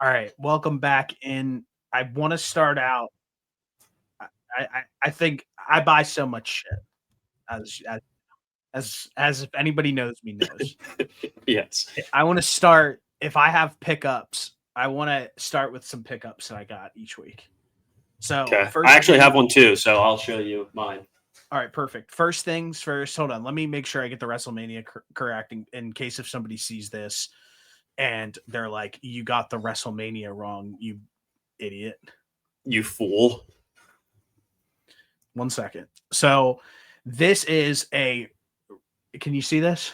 All right, welcome back in. I want to start out. I think I buy so much shit as as if anybody knows me knows. Yes. I want to start if I have pickups. I want to start with some pickups that I got each week. So Okay. I first actually thing, have one too, so I'll show you mine. all right, perfect. First things first. Hold on, let me make sure I get the WrestleMania correct in case if somebody sees this and they're like, "You got the WrestleMania wrong, you idiot." You fool. 1 second. So this is a. Can you see this?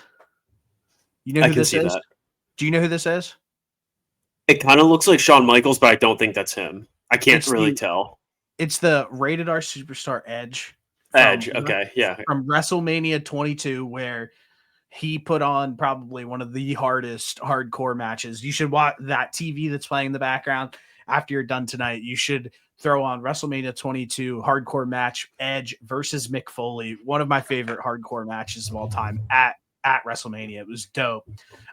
You know I who can this see is? that. Do you know who this is? It kind of looks like Shawn Michaels, but I don't think that's him. I can't It's really the tell. it's the Rated R Superstar Edge Edge. from Okay. Yeah. from WrestleMania 22, where he put on probably one of the hardest hardcore matches. You should watch that TV that's playing in the background after you're done tonight. You should throw on WrestleMania 22 hardcore match Edge versus Mick Foley, one of my favorite hardcore matches of all time at WrestleMania. It was dope.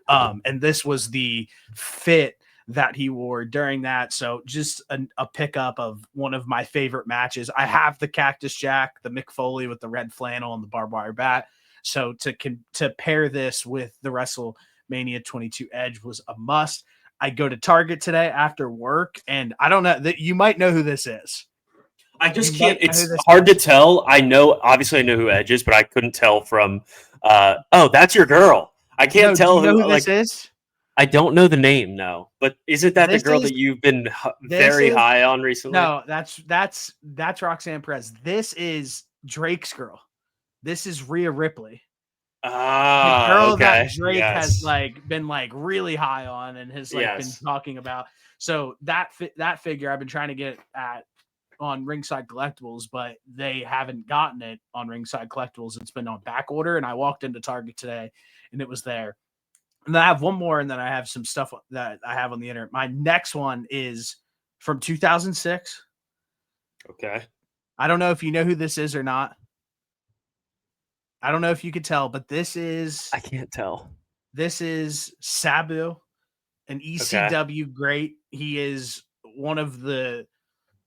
And this was the fit that he wore during that. So just a pickup of one of my favorite matches. I have the Cactus Jack, the Mick Foley with the red flannel and the barbed wire bat. So to pair this with the WrestleMania 22 Edge was a must. I go to Target today after work, and I don't know that you might know who this is. I You just can't. might know who It's this hard to is. tell. Obviously, I know who Edge is, but I couldn't tell from. Oh, that's your girl. I can't No, do you tell know who. who this is? I don't know the name. No, but isn't that the This girl is that you've been this very is high on recently? no, that's Roxanne Perez. This is Drake's girl. This is Rhea Ripley, the Ah, girl that okay. Drake has Yes. been really high on and has been Yes. talking about. So that figure I've been trying to get at on Ringside Collectibles, but they haven't gotten it on Ringside Collectibles. It's been on back order, and I walked into Target today and it was there. And then I have one more, and then I have some stuff that I have on the internet. My next one is from 2006. Okay. I don't know if you know who this is or not. I don't know if you could tell, but I can't tell. this is Sabu, an Okay. ECW great. He is one of the.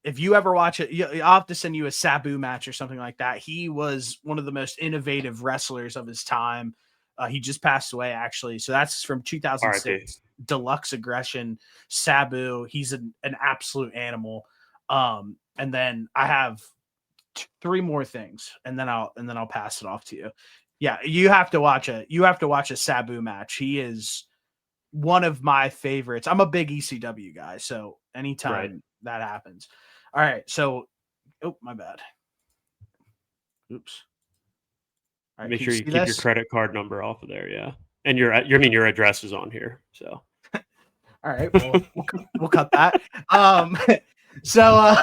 If you ever watch it, I'll have to send you a Sabu match or something like that. He was one of the most innovative wrestlers of his time. He just passed away, actually. So that's from R.I.P. 2006. Deluxe Aggression, Sabu. He's an absolute animal. And then I have three more things, and then I'll pass it off to you. Yeah, you have to watch a Sabu match. He is one of my favorites. I'm a big ECW guy, so Right. anytime that happens. All right, so oh my bad. Oops. All right, Make can you sure you see keep your this? credit card number off of there. Yeah. And your address is on here. So. All right, well we'll cut that. So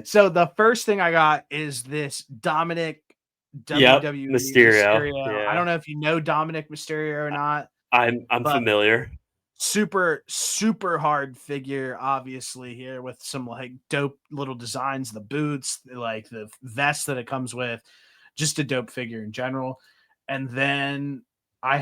so the first thing I got is this Dominic Yep. WWE Mysterio. Mysterio. I Yeah. don't know if you know Dominic Mysterio or not, I'm but familiar. super hard figure, obviously, here with some dope little designs, the boots, like the vest that it comes with, just a dope figure in general. And then I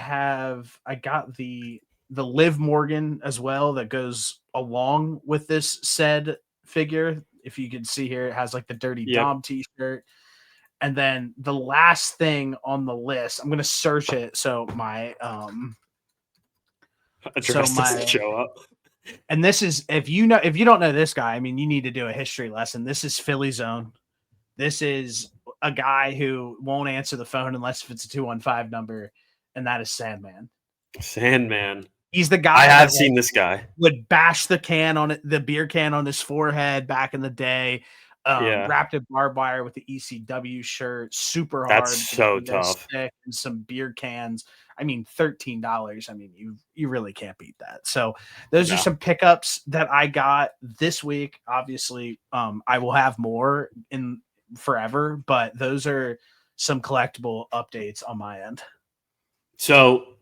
got the Liv Morgan as well that goes along with this said figure. If you can see here, it has like the Dirty Yep. Dom t-shirt. And then the last thing on the list, I'm gonna search it so Address doesn't my show up. and this is if you don't know this guy, I mean, you need to do a history lesson. This is Philly Zone. This is a guy who won't answer the phone unless if it's a 215 number, and that is Sandman. Sandman. He's the I guy have that seen this guy. would bash the beer can on his forehead back in the day. Yeah. Wrapped in barbed wire with the ECW shirt, super That's hard, so with a tough. stick and some beer cans. I mean, $13. I mean, you really can't beat that. So those are No. some pickups that I got this week. Obviously, I will have more in forever, but those are some collectible updates on my end. So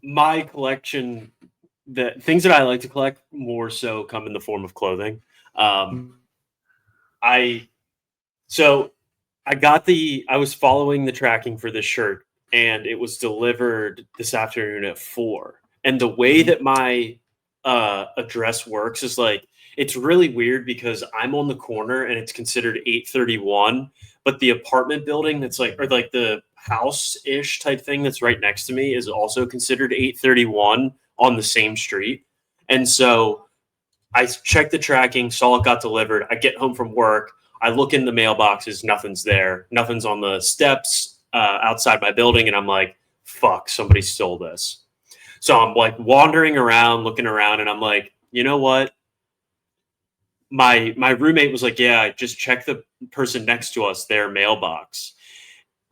my collection, the things that I like to collect more so come in the form of clothing. I so I was following the tracking for this shirt, and it was delivered this afternoon at 4. And the way that my address works is like it's really weird because I'm on the corner and it's considered 831, but the apartment building that's like or like the house-ish type thing that's right next to me is also considered 831 on the same street. And so I checked the tracking, saw it got delivered. I get home from work. I look in the mailboxes, nothing's there. Nothing's on the steps outside my building. And I'm like, fuck, somebody stole this. So I'm like wandering around, looking around, and I'm like, you know what? My roommate was like, yeah, just check the person next to us, their mailbox,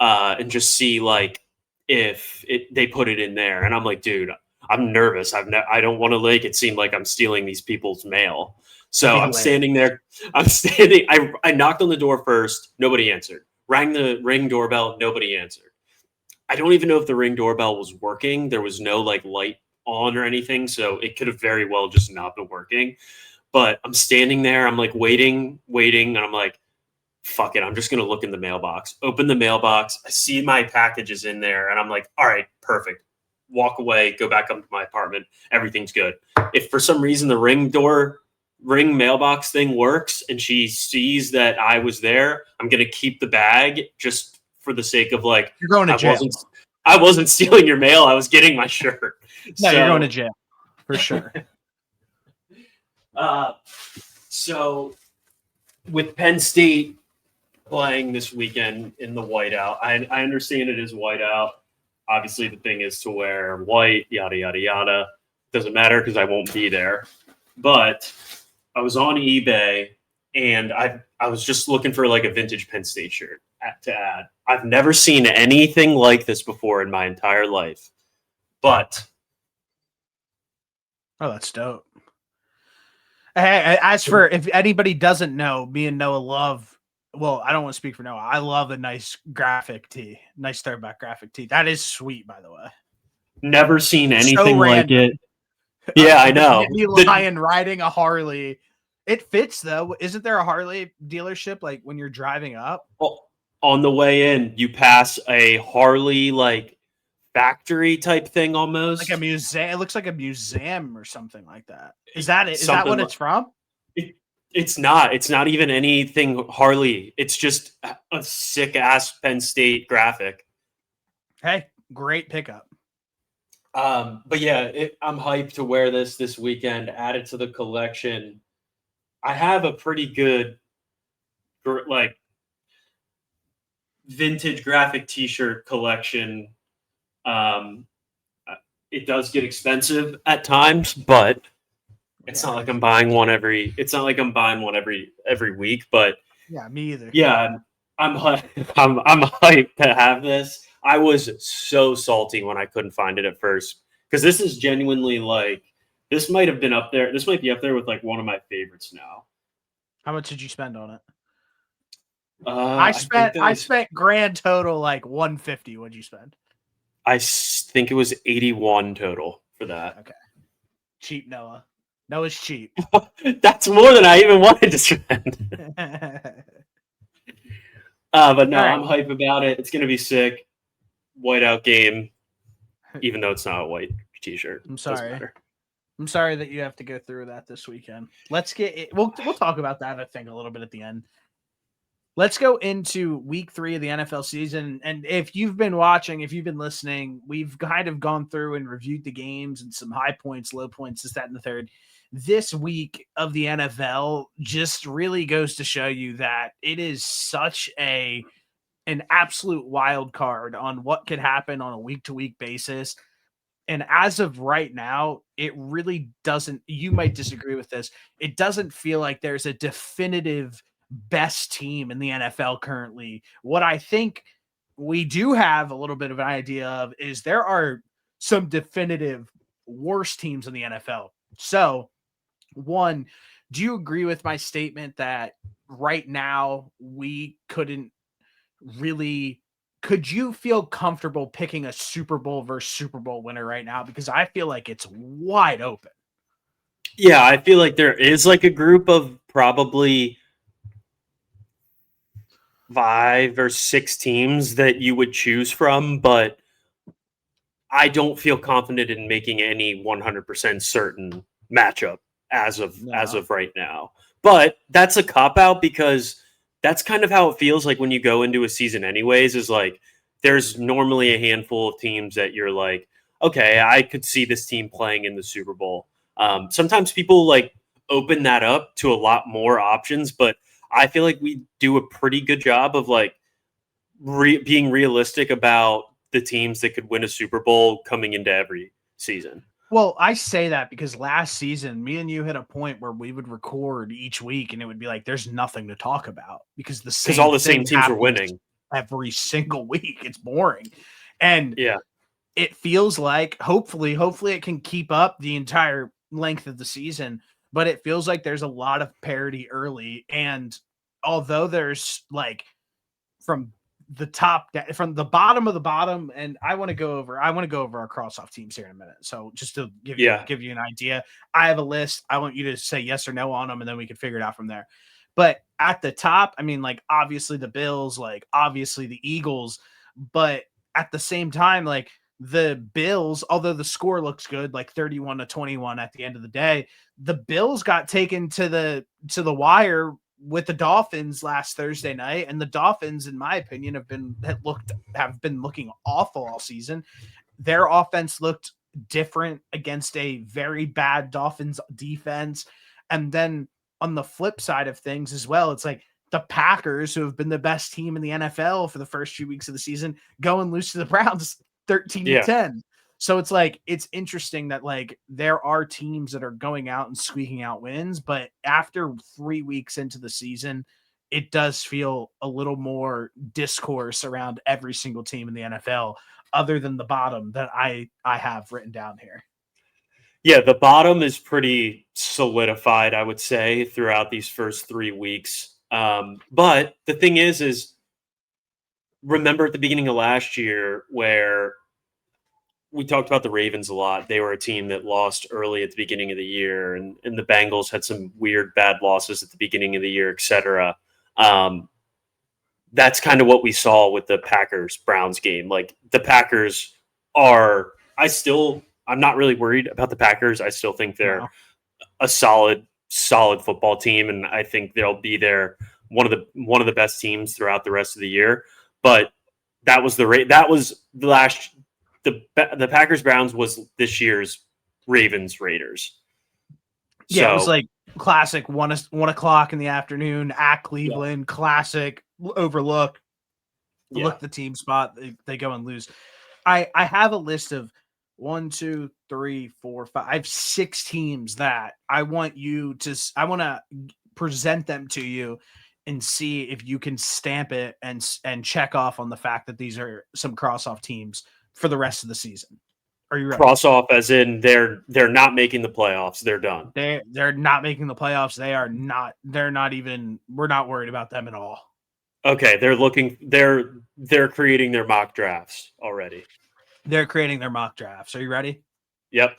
and just see like if they put it in there. And I'm like, dude, I'm nervous. I don't want to make it seem like I'm stealing these people's mail. So I'm standing there. I knocked on the door first. Nobody answered. Rang the Ring doorbell. Nobody answered. I don't even know if the Ring doorbell was working. There was no like light on or anything. So it could have very well just not been working. But I'm standing there. I'm like waiting. And I'm like, fuck it. I'm just going to look in the mailbox. Open the mailbox. I see my packages in there. And I'm like, all right, perfect. Walk away, go back up to my apartment. Everything's good. If for some reason the Ring mailbox thing works and she sees that I was there, I'm going to keep the bag just for the sake of like, you're going to jail. I wasn't stealing your mail. I was getting my shirt. No, you're going to jail for sure. So with Penn State playing this weekend in the whiteout, I understand it is whiteout. Obviously, the thing is to wear white, yada, yada, yada. Doesn't matter because I won't be there. But I was on eBay and I was just looking for like a vintage Penn State shirt to add. I've never seen anything like this before in my entire life. But oh, that's dope. Hey, as for if anybody doesn't know, me and Noah love. Well, I don't want to speak for Noah. I love a nice graphic tee, nice throwback graphic tee. That is sweet, by the way. Never seen anything like it. Yeah, I know. Lion riding a Harley. It fits though. Isn't there a Harley dealership like when you're driving up? Well, on the way in, you pass a Harley like factory type thing almost. Like a museum. It looks like a museum or something like that. Is that it? Is that what it's from? It's not. It's not even anything Harley. It's just a sick ass Penn State graphic. Hey, great pickup. But yeah, I'm hyped to wear this weekend. Add it to the collection. I have a pretty good, like, vintage graphic T-shirt collection. It does get expensive at times, but it's not like I'm buying one every. It's not like I'm buying one every week. But yeah, me either. Yeah, I'm hyped to have this. I was so salty when I couldn't find it at first because this is genuinely like this might have been up there. This might be up there with like one of my favorites now. How much did you spend on it? I spent grand total like $150. What'd you spend? I think it was 81 total for that. Okay, cheap Noah. Noah's cheap. That's more than I even wanted to spend. But no, right. I'm hype about it. It's gonna be sick. Whiteout game, even though it's not a white T-shirt. I'm sorry. I'm sorry that you have to go through that this weekend. Let's get it. We'll talk about that, I think, a little bit at the end. Let's go into week 3 of the NFL season. And if you've been watching, if you've been listening, we've kind of gone through and reviewed the games and some high points, low points, this, that, and the third. This week of the NFL just really goes to show you that it is such an absolute wild card on what could happen on a week-to-week basis. And as of right now, it really doesn't, you might disagree with this, it doesn't feel like there's a definitive best team in the NFL currently. What I think we do have a little bit of an idea of is there are some definitive worst teams in the NFL. So, one, do you agree with my statement that right now we couldn't really, could you feel comfortable picking a Super Bowl versus Super Bowl winner right now? Because I feel like it's wide open. Yeah, I feel like there is like a group of probably 5 or 6 teams that you would choose from, but I don't feel confident in making any 100% certain matchup as No. of right now. But that's a cop out because that's kind of how it feels like when you go into a season anyways, is like there's normally a handful of teams that you're like, okay, I could see this team playing in the Super Bowl. Sometimes people like open that up to a lot more options, but I feel like we do a pretty good job of like being realistic about the teams that could win a Super Bowl coming into every season. Well, I say that because last season, me and you hit a point where we would record each week and it would be like, there's nothing to talk about because the Because same all the same thing teams were happens winning. every single week. It's boring. And Yeah. it feels like hopefully it can keep up the entire length of the season, but it feels like there's a lot of parity early. And although there's like from from the bottom of the bottom, and I want to go over our cross off teams here in a minute. So just to Yeah. give you an idea, I have a list. I want you to say yes or no on them, and then we can figure it out from there. But at the top, I mean, like obviously the Bills, like obviously the Eagles, but at the same time, like the Bills, although the score looks good, like 31-21 at the end of the day, the Bills got taken to the wire with the Dolphins last Thursday night, and the Dolphins, in my opinion, have been looking awful all season. Their offense looked different against a very bad Dolphins defense, and then on the flip side of things as well, it's like the Packers, who have been the best team in the NFL for the first few weeks of the season, go and lose to the Browns 13-10. So it's like it's interesting that like there are teams that are going out and squeaking out wins, but after 3 weeks into the season, it does feel a little more discourse around every single team in the NFL, other than the bottom that I have written down here. Yeah, the bottom is pretty solidified, I would say, throughout these first 3 weeks. But the thing is remember at the beginning of last year where we talked about the Ravens a lot. They were a team that lost early at the beginning of the year, and the Bengals had some weird bad losses at the beginning of the year, etc. That's kind of what we saw with the Packers Browns game. Like the Packers are, I'm not really worried about the Packers. I still think they're No. a solid football team, and I think they'll be one of the best teams throughout the rest of the year. But that was the Packers Browns was this year's Ravens Raiders. Yeah, it was So like classic 1 o'clock in the afternoon at yeah, Cleveland, classic overlook. yeah. Look the team spot, they go and lose. I have a list of 1, 2, 3, 4, 5. I have 6 teams that I want to present them to you and see if you can stamp it and check off on the fact that these are some cross off teams for the rest of the season. Are you ready? Cross off as in they're not making the playoffs. They're done. They're not making the playoffs. They're not even, we're not worried about them at all. Okay, they're creating their mock drafts already. They're creating their mock drafts. Are you ready? Yep.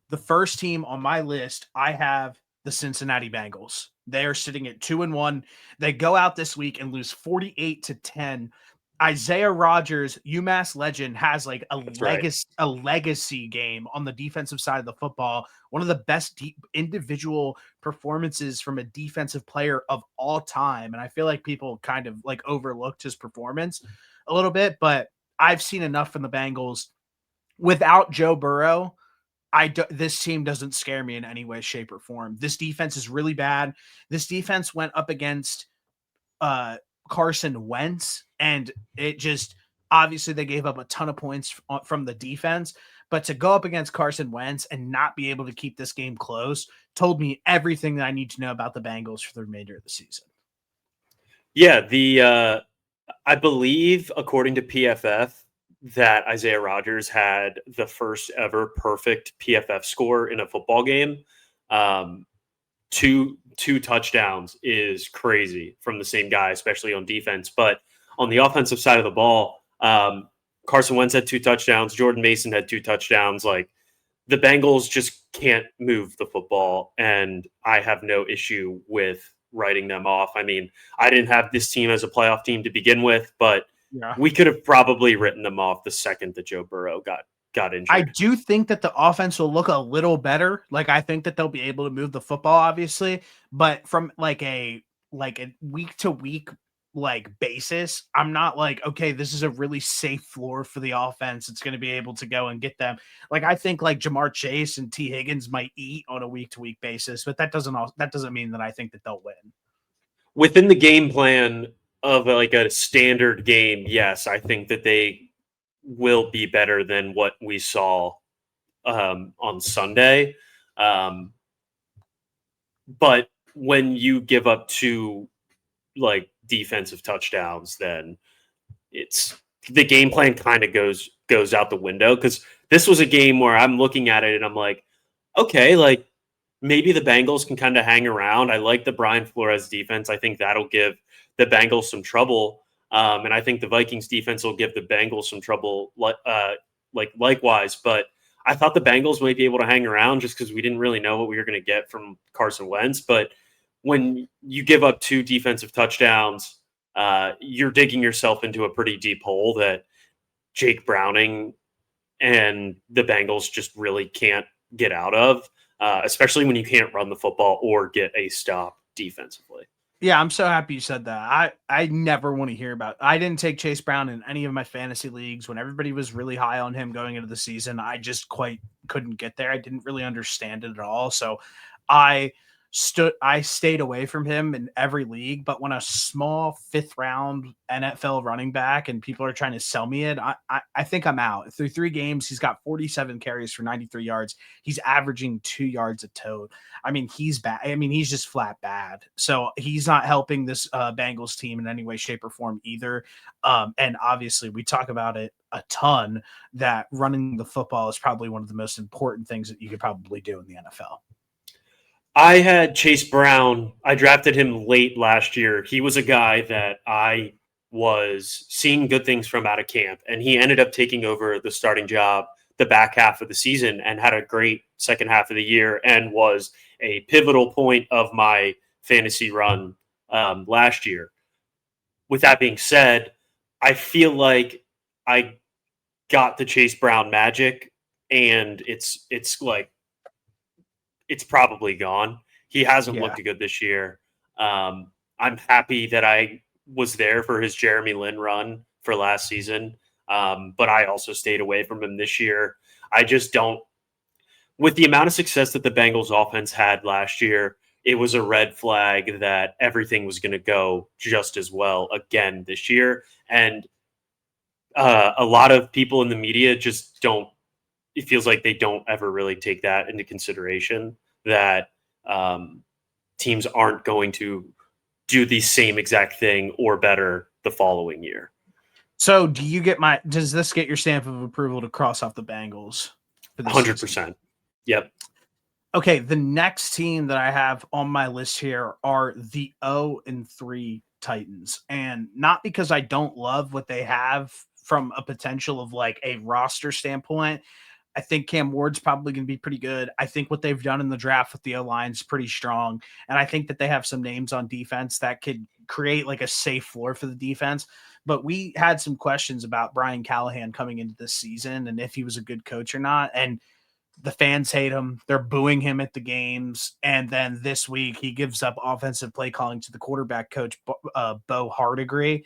The first team on my list, I have the Cincinnati Bengals. They are sitting at 2-1. They go out this week and lose 48-10. Isaiah Rodgers, UMass legend, has like a legacy game on the defensive side of the football. One of the best individual performances from a defensive player of all time. And I feel like people kind of like overlooked his performance a little bit, but I've seen enough from the Bengals. Without Joe Burrow, this team doesn't scare me in any way, shape, or form. This defense is really bad. This defense went up against Carson Wentz, and it just obviously they gave up a ton of points from the defense. But to go up against Carson Wentz and not be able to keep this game close told me everything that I need to know about the Bengals for the remainder of the season. Yeah, I believe according to PFF that Isaiah Rodgers had the first ever perfect PFF score in a football game. Two touchdowns is crazy from the same guy, especially on defense. But on the offensive side of the ball, Carson Wentz had 2 touchdowns. Jordan Mason had 2 touchdowns. Like the Bengals just can't move the football, and I have no issue with writing them off. I mean, I didn't have this team as a playoff team to begin with, but Yeah. we could have probably written them off the second that Joe Burrow got got I injured. do think that the offense will look a little better. Like I think that they'll be able to move the football, obviously, but from like a week to week like basis, I'm not like, okay, this is a really safe floor for the offense. It's going to be able to go and get them. Like I think like Jamar Chase and T Higgins might eat on a week to week basis, but that doesn't mean that I think that they'll win. Within the game plan of like a standard game, yes, I think that they will be better than what we saw on Sunday. Um, but when you give up two like defensive touchdowns, then it's the game plan kind of goes out the window, because this was a game where I'm looking at it and I'm like, okay, like maybe the Bengals can kind of hang around. I like the Brian Flores defense. I think that'll give the Bengals some trouble. And I think the Vikings defense will give the Bengals some trouble, like likewise. But I thought the Bengals might be able to hang around just because we didn't really know what we were going to get from Carson Wentz. But when you give up two defensive touchdowns, you're digging yourself into a pretty deep hole that Jake Browning and the Bengals just really can't get out of, especially when you can't run the football or get a stop defensively. Yeah, I'm so happy you said that. I never want to hear about. I didn't take Chase Brown in any of my fantasy leagues when everybody was really high on him going into the season. I just quite couldn't get there. I didn't really understand it at all. So I I stayed away from him in every league, but when a small fifth round NFL running back and people are trying to sell me it, I think I'm out. Through 3 games, he's got 47 carries for 93 yards. He's averaging 2 yards a tote. I mean, he's bad. I mean, he's just flat bad. So he's not helping this Bengals team in any way, shape, or form either. And obviously, we talk about it a ton that running the football is probably one of the most important things that you could probably do in the NFL. I had Chase Brown. I drafted him late last year. He was a guy that I was seeing good things from out of camp, and he ended up taking over the starting job the back half of the season and had a great second half of the year and was a pivotal point of my fantasy run last year. With that being said, I feel like I got the Chase Brown magic, and it's like it's probably gone. He hasn't Yeah. looked good this year. I'm happy that I was there for his Jeremy Lin run for last season, but I also stayed away from him this year. I just don't. With the amount of success that the Bengals offense had last year, it was a red flag that everything was going to go just as well again this year. And a lot of people in the media just don't, it feels like they don't ever really take that into consideration, that teams aren't going to do the same exact thing or better the following year. So does this get your stamp of approval to cross off the Bengals for this 100%. season? Yep. Okay, the next team that I have on my list here are the 0-3 Titans. And not because I don't love what they have from a potential of like a roster standpoint. I think Cam Ward's probably going to be pretty good. I think what they've done in the draft with the O-line is pretty strong. And I think that they have some names on defense that could create like a safe floor for the defense. But we had some questions about Brian Callahan coming into this season and if he was a good coach or not. And the fans hate him. They're booing him at the games. And then this week he gives up offensive play calling to the quarterback coach, Bo Hardigree.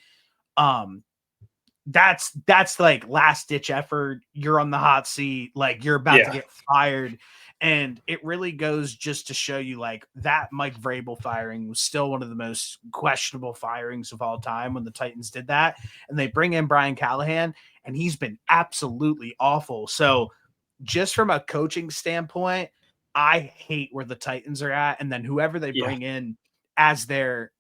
That's like last ditch effort. You're on the hot seat. Like you're about to get fired. And it really goes just to show you like that Mike Vrabel firing was still one of the most questionable firings of all time when the Titans did that. And they bring in Brian Callahan and he's been absolutely awful. So just from a coaching standpoint, I hate where the Titans are at. And then whoever they bring in as their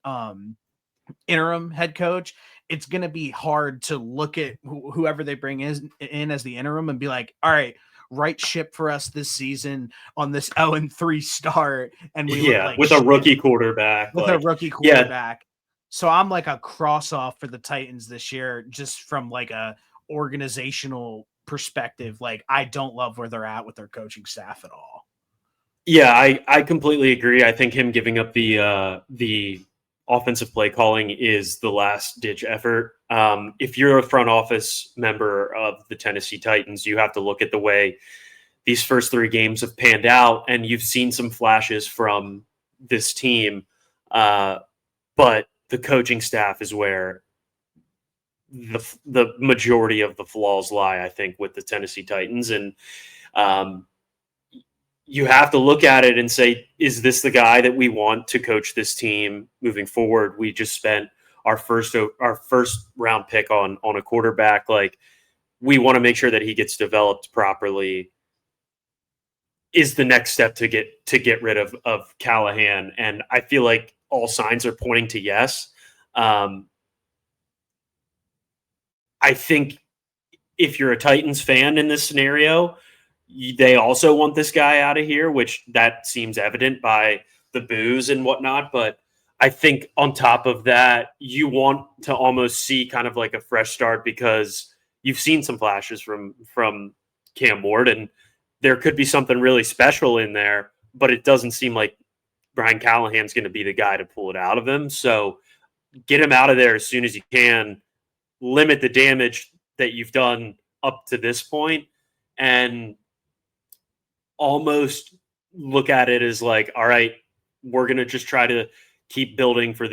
interim head coach, it's going to be hard to look at whoever they bring in as the interim and be like, all right, right ship for us this season on this 0-3 start. And we look like with a rookie quarterback. With a rookie quarterback. So I'm like a cross off for the Titans this year, just from like a organizational perspective. Like I don't love where they're at with their coaching staff at all. Yeah, I completely agree. I think him giving up the offensive play calling is the last ditch effort. If you're a front office member of the Tennessee Titans, you have to look at the way these first 3 games have panned out, and you've seen some flashes from this team. But the coaching staff is where the majority of the flaws lie, I think, with the Tennessee Titans. And you have to look at it and say, is this the guy that we want to coach this team moving forward? We just spent our first round pick on a quarterback. Like, we want to make sure that he gets developed properly. Is the next step to get rid of Callahan. And I feel like all signs are pointing to yes. I think if you're a Titans fan in this scenario, they also want this guy out of here, which that seems evident by the boos and whatnot. But I think on top of that, you want to almost see kind of like a fresh start, because you've seen some flashes from Cam Ward, and there could be something really special in there, but it doesn't seem like Brian Callahan's going to be the guy to pull it out of him. So get him out of there as soon as you can, limit the damage that you've done up to this point, and almost look at it as like, all right, we're going to just try to keep building for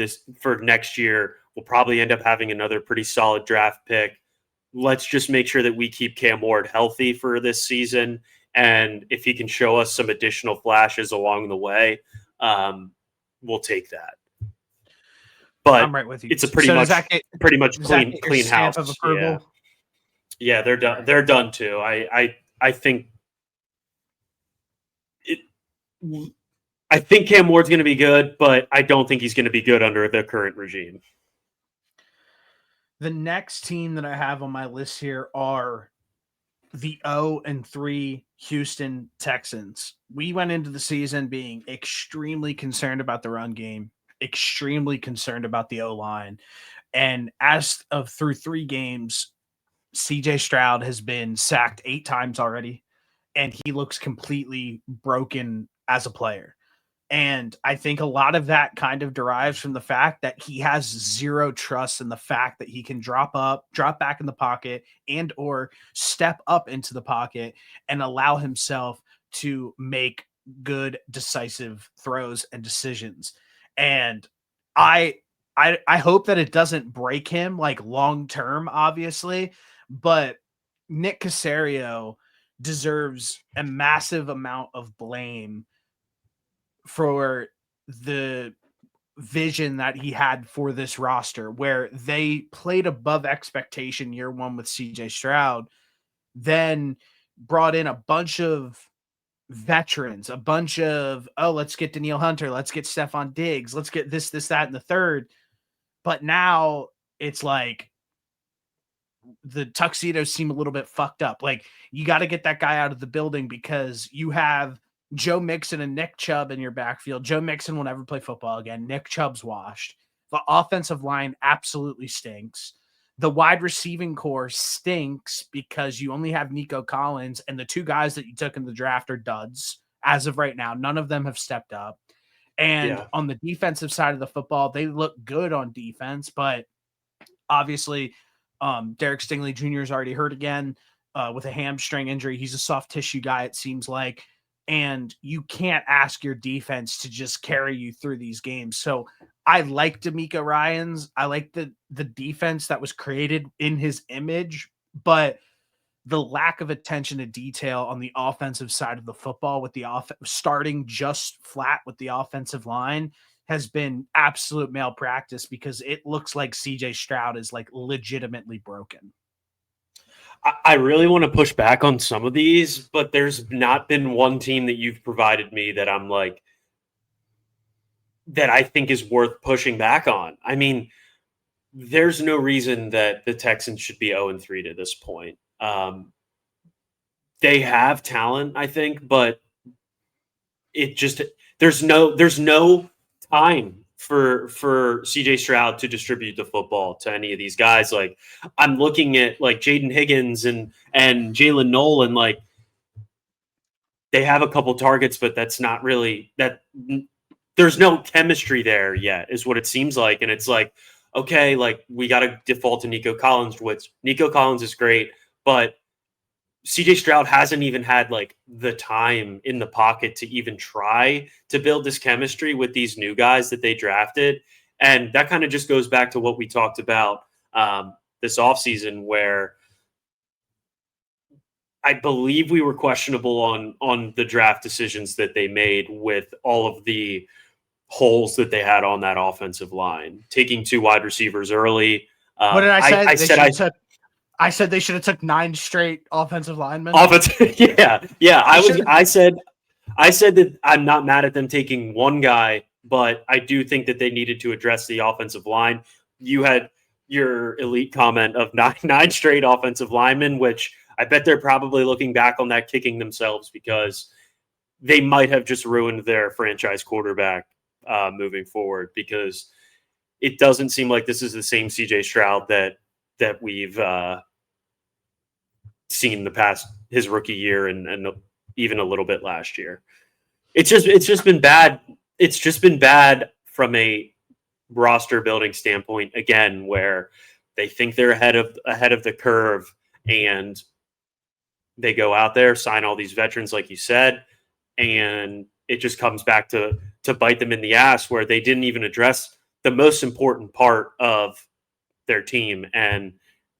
next year. We'll probably end up having another pretty solid draft pick. Let's just make sure that we keep Cam Ward healthy for this season. And if he can show us some additional flashes along the way, we'll take that. But I'm right with you. It's a pretty much clean house. Of approval? Yeah, they're done. Right. They're done too. I think Cam Ward's going to be good, but I don't think he's going to be good under the current regime. The next team that I have on my list here are the 0-3 Houston Texans. We went into the season being extremely concerned about the run game, extremely concerned about the O-line. And as of through 3 games, CJ Stroud has been sacked 8 times already, and he looks completely broken as a player. And I think a lot of that kind of derives from the fact that he has zero trust in the fact that he can drop back in the pocket, and or step up into the pocket and allow himself to make good, decisive throws and decisions. And I hope that it doesn't break him like long term, obviously, but Nick Caserio deserves a massive amount of blame for the vision that he had for this roster, where they played above expectation year 1 with CJ Stroud, then brought in a bunch of veterans, a bunch of, let's get Danielle Hunter, let's get Stephon Diggs, let's get this, that, and the third. But now it's like the tuxedos seem a little bit fucked up. Like, you got to get that guy out of the building, because you have Joe Mixon and Nick Chubb in your backfield. Joe Mixon will never play football again. Nick Chubb's washed. The offensive line absolutely stinks. The wide receiving core stinks because you only have Nico Collins, and the 2 guys that you took in the draft are duds as of right now. None of them have stepped up. And on the defensive side of the football, they look good on defense, but obviously Derek Stingley Jr. is already hurt again with a hamstring injury. He's a soft tissue guy, it seems like. And you can't ask your defense to just carry you through these games. So I like D'Amico Ryans. I like the defense that was created in his image, but the lack of attention to detail on the offensive side of the football, with the starting just flat with the offensive line, has been absolute malpractice, because it looks like CJ Stroud is like legitimately broken. I really want to push back on some of these, but there's not been one team that you've provided me that I'm like, that I think is worth pushing back on. I mean, there's no reason that the Texans should be 0-3 to this point. They have talent, I think, but it just, there's no time for CJ Stroud to distribute the football to any of these guys. Like, I'm looking at like Jaden Higgins and Jalen Nolan, like, they have a couple targets, but that's not really there's no chemistry there yet, is what it seems like. And it's like, okay, like we got to default to Nico Collins, which Nico Collins is great, but CJ Stroud hasn't even had like the time in the pocket to even try to build this chemistry with these new guys that they drafted. And that kind of just goes back to what we talked about this offseason, where I believe we were questionable on the draft decisions that they made with all of the holes that they had on that offensive line, taking 2 wide receivers early. What did I say? I said they should have took 9 straight offensive linemen. Yeah. I said that I'm not mad at them taking one guy, but I do think that they needed to address the offensive line. You had your elite comment of nine straight offensive linemen, which I bet they're probably looking back on that kicking themselves, because they might have just ruined their franchise quarterback moving forward, because it doesn't seem like this is the same CJ Stroud that we've seen the past his rookie year and even a little bit last year. It's just been bad. It's just been bad from a roster building standpoint, again, where they think they're ahead of the curve, and they go out there, sign all these veterans, like you said, and it just comes back to bite them in the ass, where they didn't even address the most important part of their team and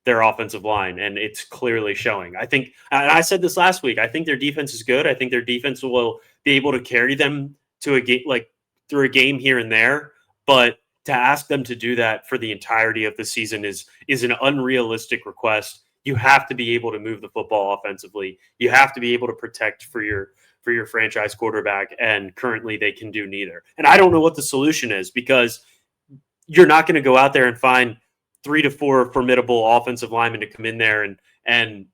their offensive line, and it's clearly showing. I think, and I said this last week, I think their defense is good. I think their defense will be able to carry them to a game, like through a game here and there, but to ask them to do that for the entirety of the season is an unrealistic request. You have to be able to move the football offensively. You have to be able to protect for your franchise quarterback, and currently they can do neither. And I don't know what the solution is, because you're not going to go out there and find 3 to 4 formidable offensive linemen to come in there and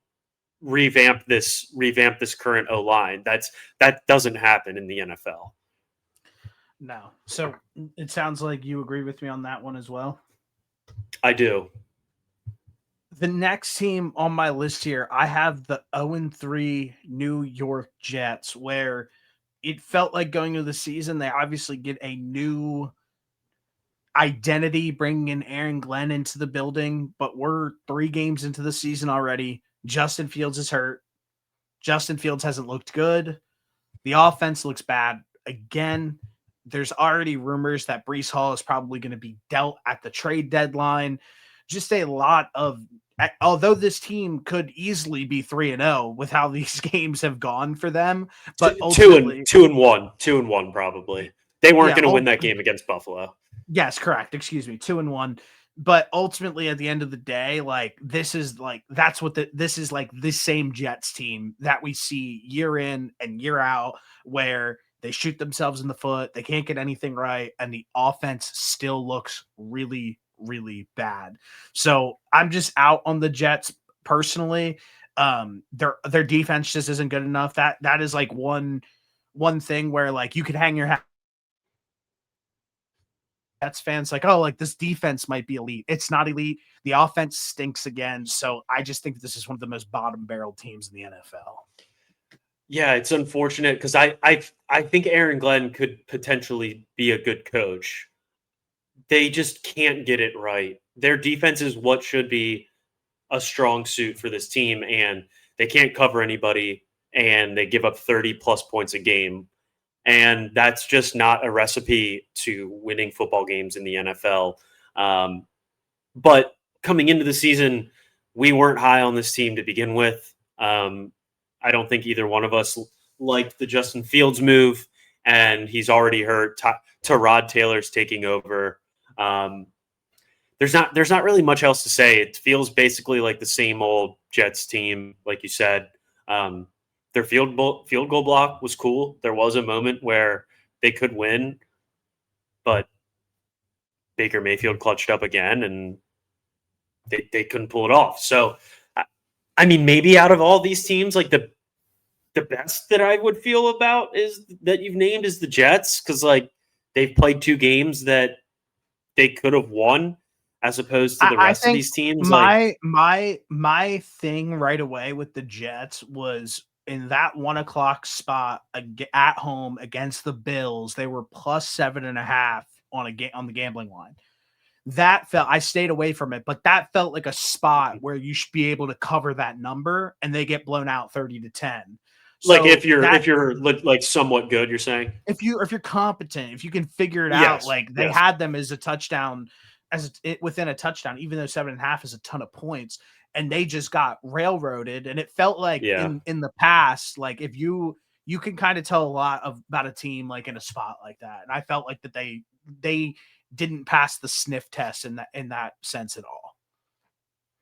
revamp this current O-line. That doesn't happen in the NFL. No. So it sounds like you agree with me on that one as well. I do. The next team on my list here, I have the 0-3 New York Jets, where it felt like going into the season, they obviously get a new identity, bringing in Aaron Glenn into the building, but we're 3 games into the season already. Justin Fields is hurt. Justin Fields hasn't looked good. The offense looks bad again. There's already rumors that Breece Hall is probably going to be dealt at the trade deadline. Just a lot of, although this team could easily be 3-0 with how these games have gone for them, but ultimately 2-1 probably. They weren't going to win that game against Buffalo. Yes, correct. Excuse me. 2-1. But ultimately, at the end of the day, like this is like this is like this same Jets team that we see year in and year out, where they shoot themselves in the foot, they can't get anything right, and the offense still looks really, really bad. So I'm just out on the Jets personally. Their defense just isn't good enough. That is like one thing where like you could hang your hat. Jets fans like, oh, like this defense might be elite. It's not elite. The offense stinks again. So I just think this is one of the most bottom barrel teams in the NFL. Yeah, it's unfortunate, because I think Aaron Glenn could potentially be a good coach. They just can't get it right. Their defense is what should be a strong suit for this team, and they can't cover anybody, and they give up 30 plus points a game. And that's just not a recipe to winning football games in the NFL. But coming into the season, we weren't high on this team to begin with. I don't think either one of us liked the Justin Fields move, and he's already hurt. Tyrod Taylor's taking over. There's not really much else to say. It feels basically like the same old Jets team, like you said. Their field goal block was cool. There was a moment where they could win, but Baker Mayfield clutched up again, and they couldn't pull it off. So, I mean, maybe out of all these teams, like the best that I would feel about is that you've named is the Jets, because like they've played 2 games that they could have won, as opposed to the rest of these teams. My thing right away with the Jets was in that 1 o'clock spot at home against the Bills, they were plus 7.5 on the gambling line. That felt, I stayed away from it, but that felt like a spot where you should be able to cover that number, and they get blown out 30-10. Like So if you're like somewhat good, you're saying? if you're competent, if you can figure it out, Yes. like they had them as a touchdown, within a touchdown, even though 7.5 is a ton of points, and they just got railroaded. And it felt like Yeah. in the past, like if you can kind of tell a lot about a team like in a spot like that. And I felt like that they didn't pass the sniff test in that sense at all.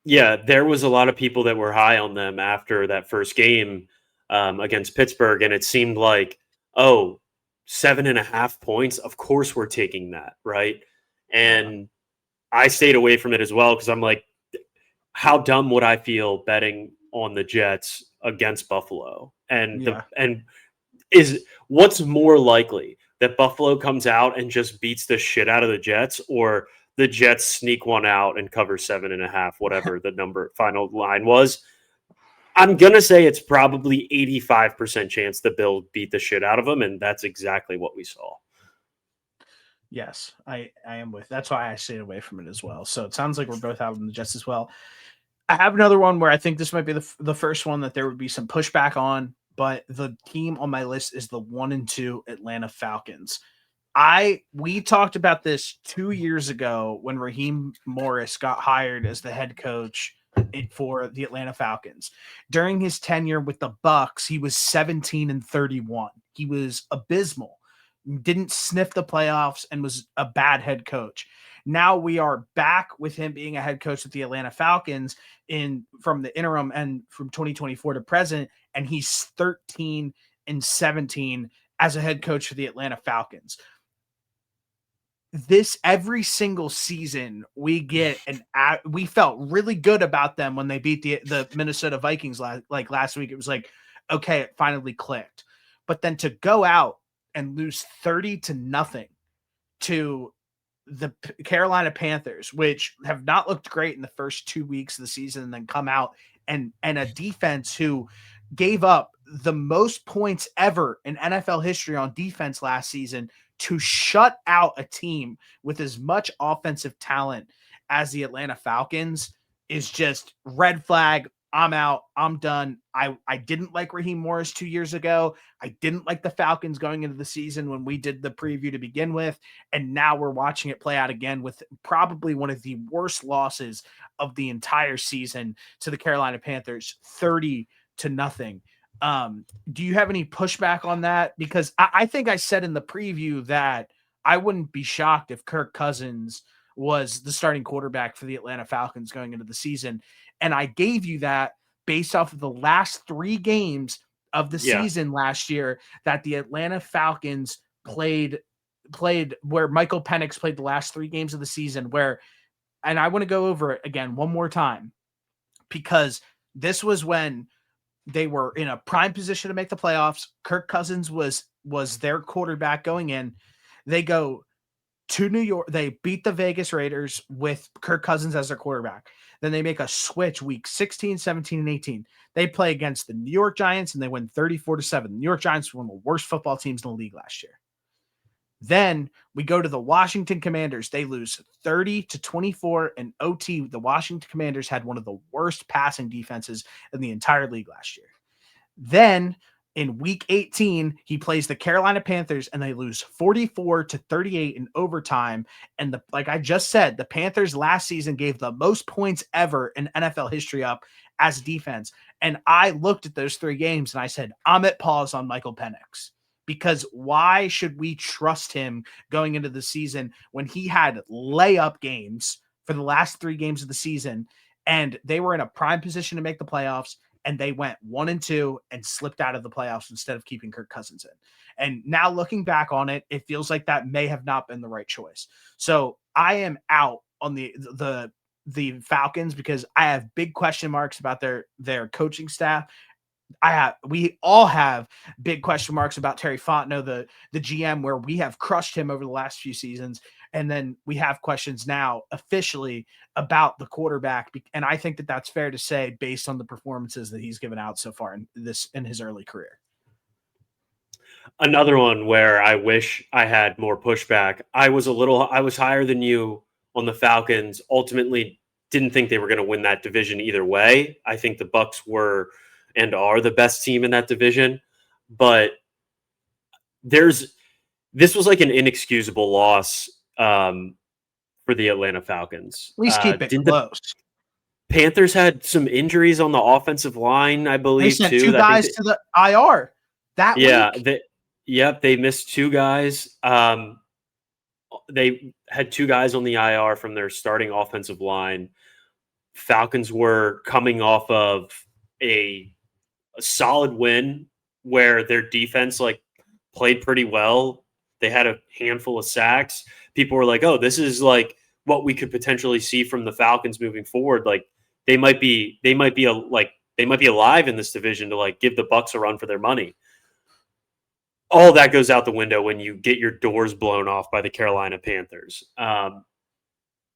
Yeah, there was a lot of people that were high on them after that first game against Pittsburgh, and it seemed like, oh, 7.5 points. Of course, we're taking that, right? And I stayed away from it as well because I'm like, how dumb would I feel betting on the Jets against Buffalo? And is what's more likely, that Buffalo comes out and just beats the shit out of the Jets, or the Jets sneak one out and cover 7.5, whatever the number final line was? I'm gonna say it's probably 85% chance the Bills beat the shit out of them, and that's exactly what we saw. Yes, I am with. That's why I stayed away from it as well. So it sounds like we're both out on the Jets as well. I have another one where I think this might be the first one that there would be some pushback on, but the team on my list is the 1-2 Atlanta Falcons. We talked about this 2 years ago when Raheem Morris got hired as the head coach for the Atlanta Falcons. During his tenure with the Bucks, he was 17-31. He was abysmal, didn't sniff the playoffs, and was a bad head coach. Now we are back with him being a head coach with the Atlanta Falcons from the interim and from 2024 to present, and he's 13-17 as a head coach for the Atlanta Falcons. This every single season we felt really good about them when they beat the Minnesota Vikings last week. It was like, okay, it finally clicked. But then to go out and lose 30-0 to the Carolina Panthers, which have not looked great in the first 2 weeks of the season, and then come out and a defense who gave up the most points ever in NFL history on defense last season, to shut out a team with as much offensive talent as the Atlanta Falcons is just red flag. I'm out. I'm done. I didn't like Raheem Morris 2 years ago. I didn't like the Falcons going into the season when we did the preview to begin with. And now we're watching it play out again with probably one of the worst losses of the entire season to the Carolina Panthers, 30-0. Do you have any pushback on that? Because I think I said in the preview that I wouldn't be shocked if Kirk Cousins was the starting quarterback for the Atlanta Falcons going into the season. And I gave you that based off of the last 3 games of the season last year that the Atlanta Falcons played where Michael Penix played the last 3 games of the season and I want to go over it again one more time, because this was when they were in a prime position to make the playoffs. Kirk Cousins was their quarterback going in. They go to New York. They beat the Vegas Raiders with Kirk Cousins as their quarterback. Then they make a switch week 16, 17, and 18. They play against the New York Giants and they win 34-7. The New York Giants were one of the worst football teams in the league last year. Then we go to the Washington Commanders. They lose 30-24 in OT. The Washington Commanders had one of the worst passing defenses in the entire league last year. Then in week 18, he plays the Carolina Panthers and they lose 44-38 in overtime. And like I just said, the Panthers last season gave the most points ever in NFL history up as defense. And I looked at those 3 games and I said, I'm at pause on Michael Penix. Because why should we trust him going into the season when he had layup games for the last 3 games of the season, and they were in a prime position to make the playoffs, and they went 1-2 and slipped out of the playoffs instead of keeping Kirk Cousins in. And now looking back on it, it feels like that may have not been the right choice. So I am out on the Falcons because I have big question marks about their coaching staff. We all have big question marks about Terry Fontenot, the GM, where we have crushed him over the last few seasons. And then we have questions now officially about the quarterback. And I think that that's fair to say based on the performances that he's given out so far in his early career. Another one where I wish I had more pushback. I was higher than you on the Falcons. Ultimately, didn't think they were going to win that division either way. I think the Bucs were and are the best team in that division, but this was like an inexcusable loss for the Atlanta Falcons. At least keep it close. The Panthers had some injuries on the offensive line, I believe, they sent too. Two guys to the IR that week. They missed two guys. They had two guys on the IR from their starting offensive line. Falcons were coming off of a solid win where their defense played pretty well. They had a handful of sacks. People were like, "Oh, this is like what we could potentially see from the Falcons moving forward. Like they might be alive in this division to give the Bucs a run for their money." All that goes out the window when you get your doors blown off by the Carolina Panthers. I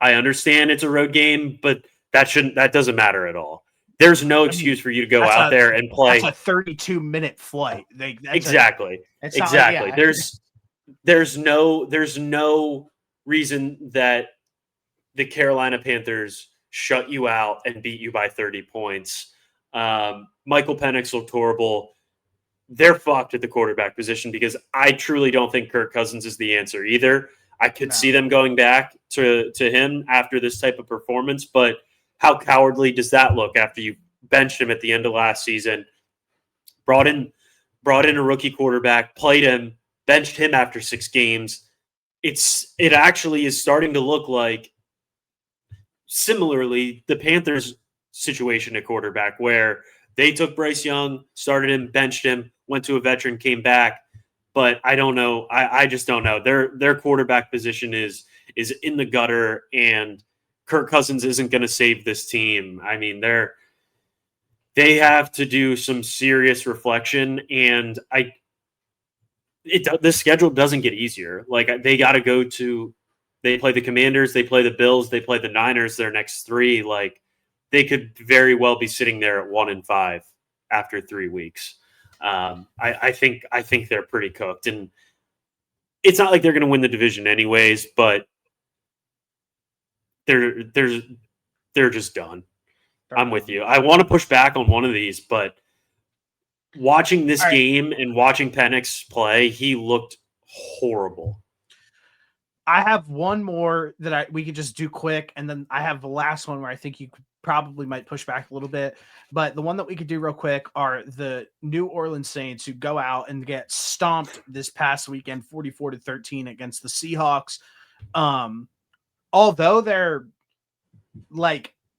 understand it's a road game, but that doesn't matter at all. There's no excuse for you to go out there and play. That's a 32-minute flight. Exactly. There's no reason that the Carolina Panthers shut you out and beat you by 30 points. Michael Penix looked horrible. They're fucked at the quarterback position because I truly don't think Kirk Cousins is the answer either. I could see them going back to him after this type of performance, but how cowardly does that look after you benched him at the end of last season, brought in a rookie quarterback, played him, benched him after 6 games? It actually is starting to look like similarly the Panthers situation at quarterback where they took Bryce Young, started him, benched him, went to a veteran, came back. But I don't know. I just don't know. Their quarterback position is in the gutter, and Kirk Cousins isn't going to save this team. I mean, they have to do some serious reflection, and the schedule doesn't get easier. They got to go to. They play the Commanders, they play the Bills, they play the Niners. Their next 3, they could very well be sitting there at 1-5 after 3 weeks. I think they're pretty cooked, and it's not like they're going to win the division anyways, but they're just done. I'm with you. I want to push back on one of these, but watching this game and watching Penix play, he looked horrible. I have one more that we could just do quick, and then I have the last one where I think you probably might push back a little bit. But the one that we could do real quick are the New Orleans Saints, who go out and get stomped this past weekend, 44-13 against the Seahawks. Although they're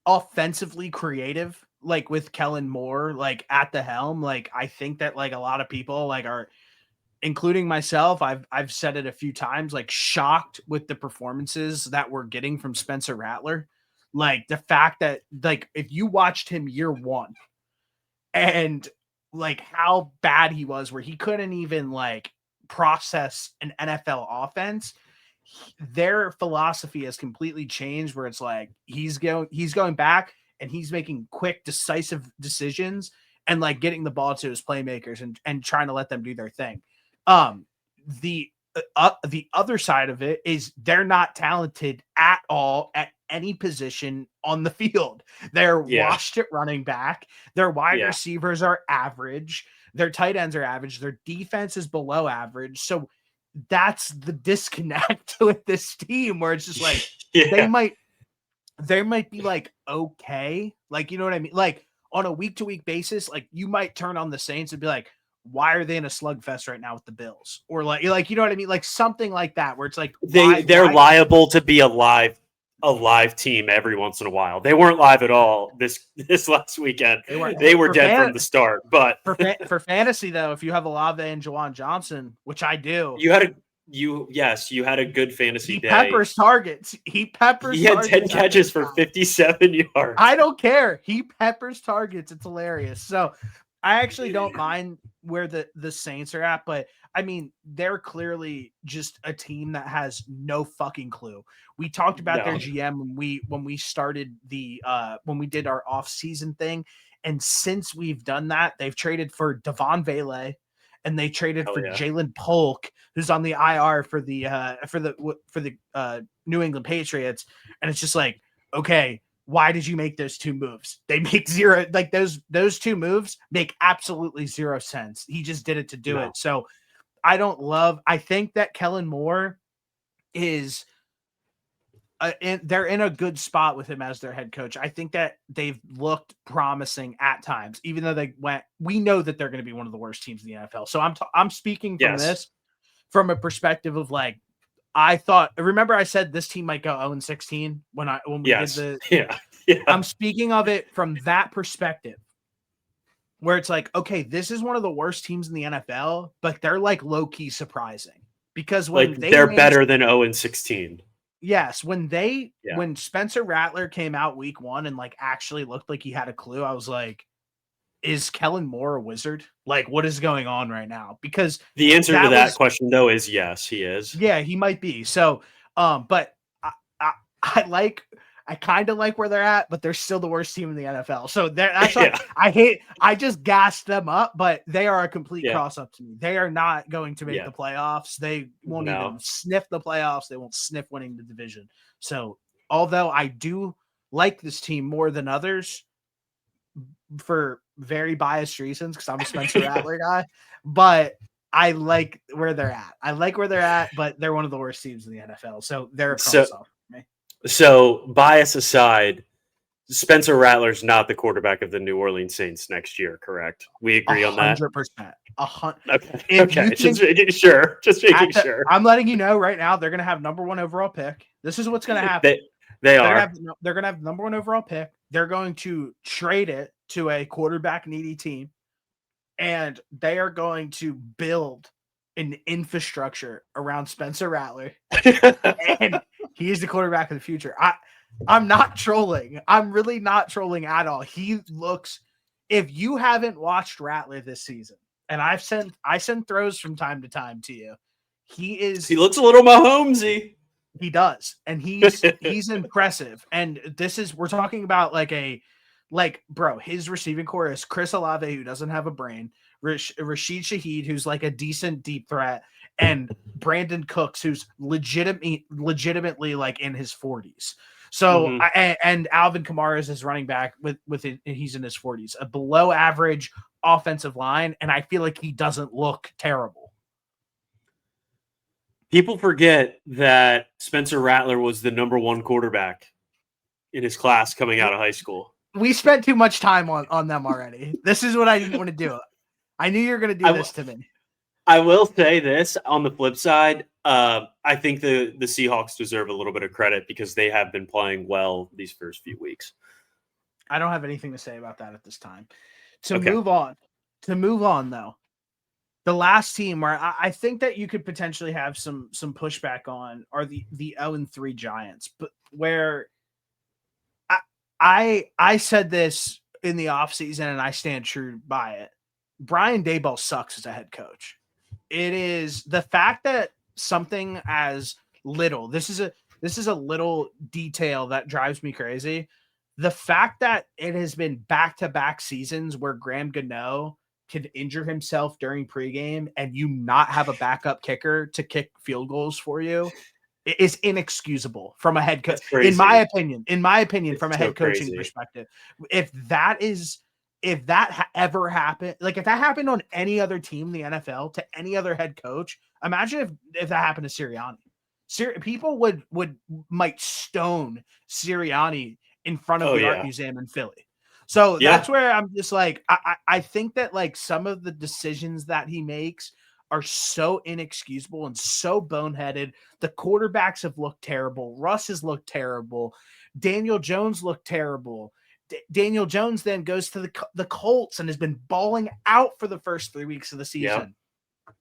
offensively creative, with Kellen Moore at the helm, I think that a lot of people are, including myself, I've said it a few times, shocked with the performances that we're getting from Spencer Rattler. The fact that if you watched him year 1 and how bad he was, where he couldn't even process an NFL offense, their philosophy has completely changed, where it's he's going back and he's making quick, decisive decisions and getting the ball to his playmakers and trying to let them do their thing. The other side of it is they're not talented at all at any position on the field. They're washed at running back. Their wide receivers are average. Their tight ends are average. Their defense is below average. So that's the disconnect with this team, where it's just they might be okay. You know what I mean? On a week-to-week basis, you might turn on the Saints and be like, why are they in a slugfest right now with the Bills? Or you know what I mean? Something like that, where it's they're liable to be a live team every once in a while. They weren't live at all this last weekend. They were dead from the start. But for fantasy though, if you have Olave and Jawan Johnson, which I do, you had a good fantasy day. Peppers targets. He had 10 catches for 57 yards. I don't care. He peppers targets. It's hilarious. So I actually don't mind where the Saints are at, but I mean, they're clearly just a team that has no fucking clue. We talked about their No. GM when we started the when we did our off-season thing, and since we've done that, they've traded for Devon Vele and they traded Hell for yeah. Jalen Polk, who's on the IR for the New England Patriots, and it's just like, okay, why did you make those two moves? They make zero, like those two moves make absolutely zero sense. He just did it to do No. it. So I think that Kellen Moore is they're in a good spot with him as their head coach. I think that they've looked promising at times, even though we know that they're going to be one of the worst teams in the NFL. So I'm speaking from Yes. this from a perspective of like, remember I said this team might go 0-16 when we did Yes. the, Yeah. Yeah. I'm speaking of it from that perspective where it's like, okay, this is one of the worst teams in the NFL, but they're like low key surprising because when Like they they're managed, better than 0-16. yes, Yeah. when Spencer Rattler came out week 1 and like actually looked like he had a clue, I was like, is Kellen Moore a wizard? Like, what is going on right now? Because The answer to that that was, question though is yes, he is. yeah, he might be. So, but I, I like, I kind of like where they're at, but they're still the worst team in the NFL. So that's why Yeah. I just gassed them up, but they are a complete Yeah. cross up to me. They are not going to make Yeah. the playoffs. They won't even No. sniff the playoffs. They won't sniff winning the division. So, although I do like this team more than others for very biased reasons, because I'm a Spencer Rattler guy, but I like where they're at. I like where they're at, but they're one of the worst teams in the NFL. So they're a So cross off for me. so bias aside, Spencer Rattler's not the quarterback of the New Orleans Saints next year, correct? We agree on that? 100%. Okay. If you Okay. Just think making sure. Just making sure. I'm letting you know right now, they're gonna have number 1 overall pick. This is what's gonna happen. They They're gonna are. have they're gonna have number 1 overall pick. They're going to trade it to a quarterback needy team, and they are going to build an infrastructure around Spencer Rattler, and he is the quarterback of the future. I'm not trolling. I'm really not trolling at all. He looks, if you haven't watched Rattler this season, and I send throws from time to time to you, He looks a little Mahomesy. he does, and he's impressive. And we're talking about bro, his receiving core is Chris Olave, who doesn't have a brain, Rashid Shaheed, who's like a decent deep threat, and Brandon Cooks, who's legitimately like in his 40s. So Mhm. and Alvin Kamara is his running back he's in his 40s, a below average offensive line, and I feel like he doesn't look terrible. People forget that Spencer Rattler was the number 1 quarterback in his class coming out of high school. We spent too much time on them already. This is what I didn't want to do. I knew you were going to do this to me. I will say this on the flip side. I think the Seahawks deserve a little bit of credit because they have been playing well these first few weeks. I don't have anything to say about that at this time. To Okay. move on though, the last team where I think that you could potentially have some pushback on are the 0-3 Giants, but where I said this in the offseason and I stand true by it. Brian Daboll sucks as a head coach. It is the fact that something as little, this is a little detail that drives me crazy. The fact that it has been back-to-back seasons where Graham Gano could injure himself during pregame and you not have a backup kicker to kick field goals for you is inexcusable from a head coach. In my opinion, It's from a so head coaching crazy. perspective, if that ever happened, like if that happened on any other team in the NFL to any other head coach, imagine if that happened to Sirianni. People might stone Sirianni in front of Oh the art yeah. museum in Philly. So Yeah. that's where I'm just like, I think that like some of the decisions that he makes are so inexcusable and so boneheaded. The quarterbacks have looked terrible. Russ has looked terrible. Daniel Jones looked terrible. Daniel Jones then goes to the Colts and has been balling out for the first 3 weeks of the season. Yeah.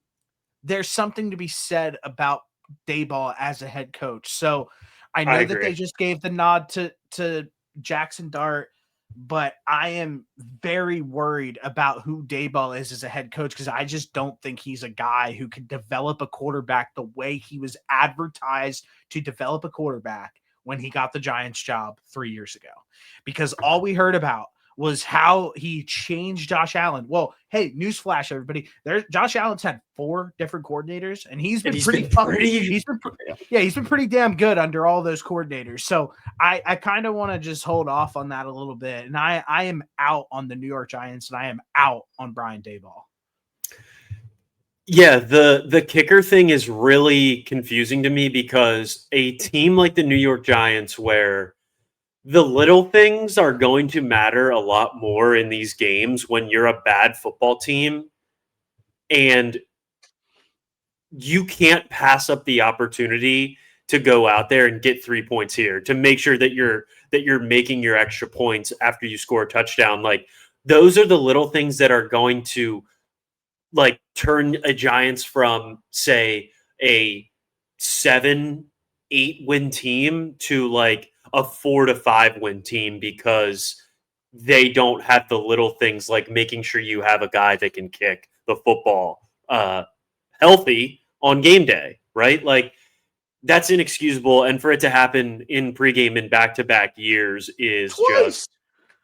There's something to be said about Daboll as a head coach. So I know that they just gave the nod to Jackson Dart. but I am very worried about who Dayball is as a head coach, because I just don't think he's a guy who can develop a quarterback the way he was advertised to develop a quarterback when he got the Giants job 3 years ago. Because all we heard about was how he changed Josh Allen. Well, hey, newsflash, everybody. Josh Allen's had 4 different coordinators, and he's been pretty damn good under all those coordinators. So I kind of want to just hold off on that a little bit. And I am out on the New York Giants, and I am out on Brian Daboll. Yeah, the kicker thing is really confusing to me, because a team like the New York Giants, where the little things are going to matter a lot more in these games when you're a bad football team, and you can't pass up the opportunity to go out there and get 3 points here, to make sure that you're making your extra points after you score a touchdown. Like, those are the little things that are going to like turn a Giants from, say, a 7-8 win team to like a 4-5 win team, because they don't have the little things like making sure you have a guy that can kick the football healthy on game day, right? Like, that's inexcusable. And for it to happen in pregame in back-to-back years is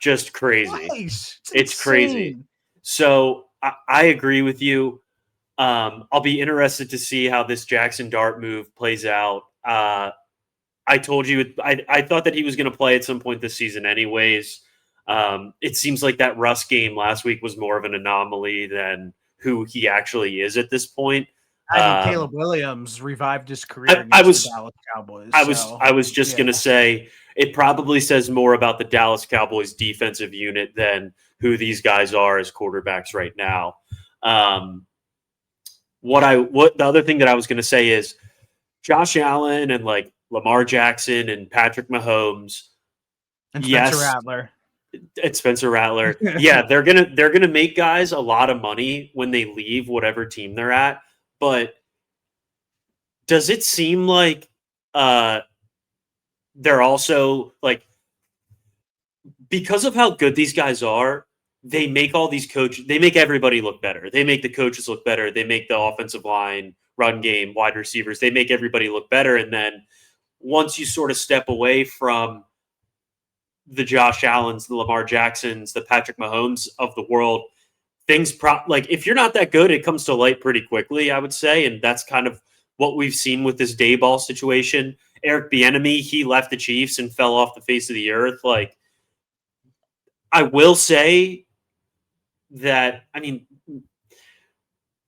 just crazy. It's crazy. So I agree with you. I'll be interested to see how this Jackson Dart move plays out. I told you, I thought that he was going to play at some point this season anyways. It seems like that Russ game last week was more of an anomaly than who he actually is at this point. I mean, Caleb Williams revived his career against the Dallas Cowboys. I was just going to say, it probably says more about the Dallas Cowboys defensive unit than who these guys are as quarterbacks right now. What the other thing that I was going to say is Josh Allen and like Lamar Jackson and Patrick Mahomes and Spencer Rattler. And Spencer Rattler. Yeah, they're gonna make guys a lot of money when they leave whatever team they're at. But does it seem like they're also like, because of how good these guys are, they make all these coaches, they make everybody look better. They make the coaches look better. They make the offensive line, run game, wide receivers, they make everybody look better. And then once you sort of step away from the Josh Allens, the Lamar Jacksons, the Patrick Mahomes of the world, things like if you're not that good, it comes to light pretty quickly, I would say. And that's kind of what we've seen with this Dayball situation. Eric Bieniemy, he left the Chiefs and fell off the face of the earth. Like, I will say that, I mean,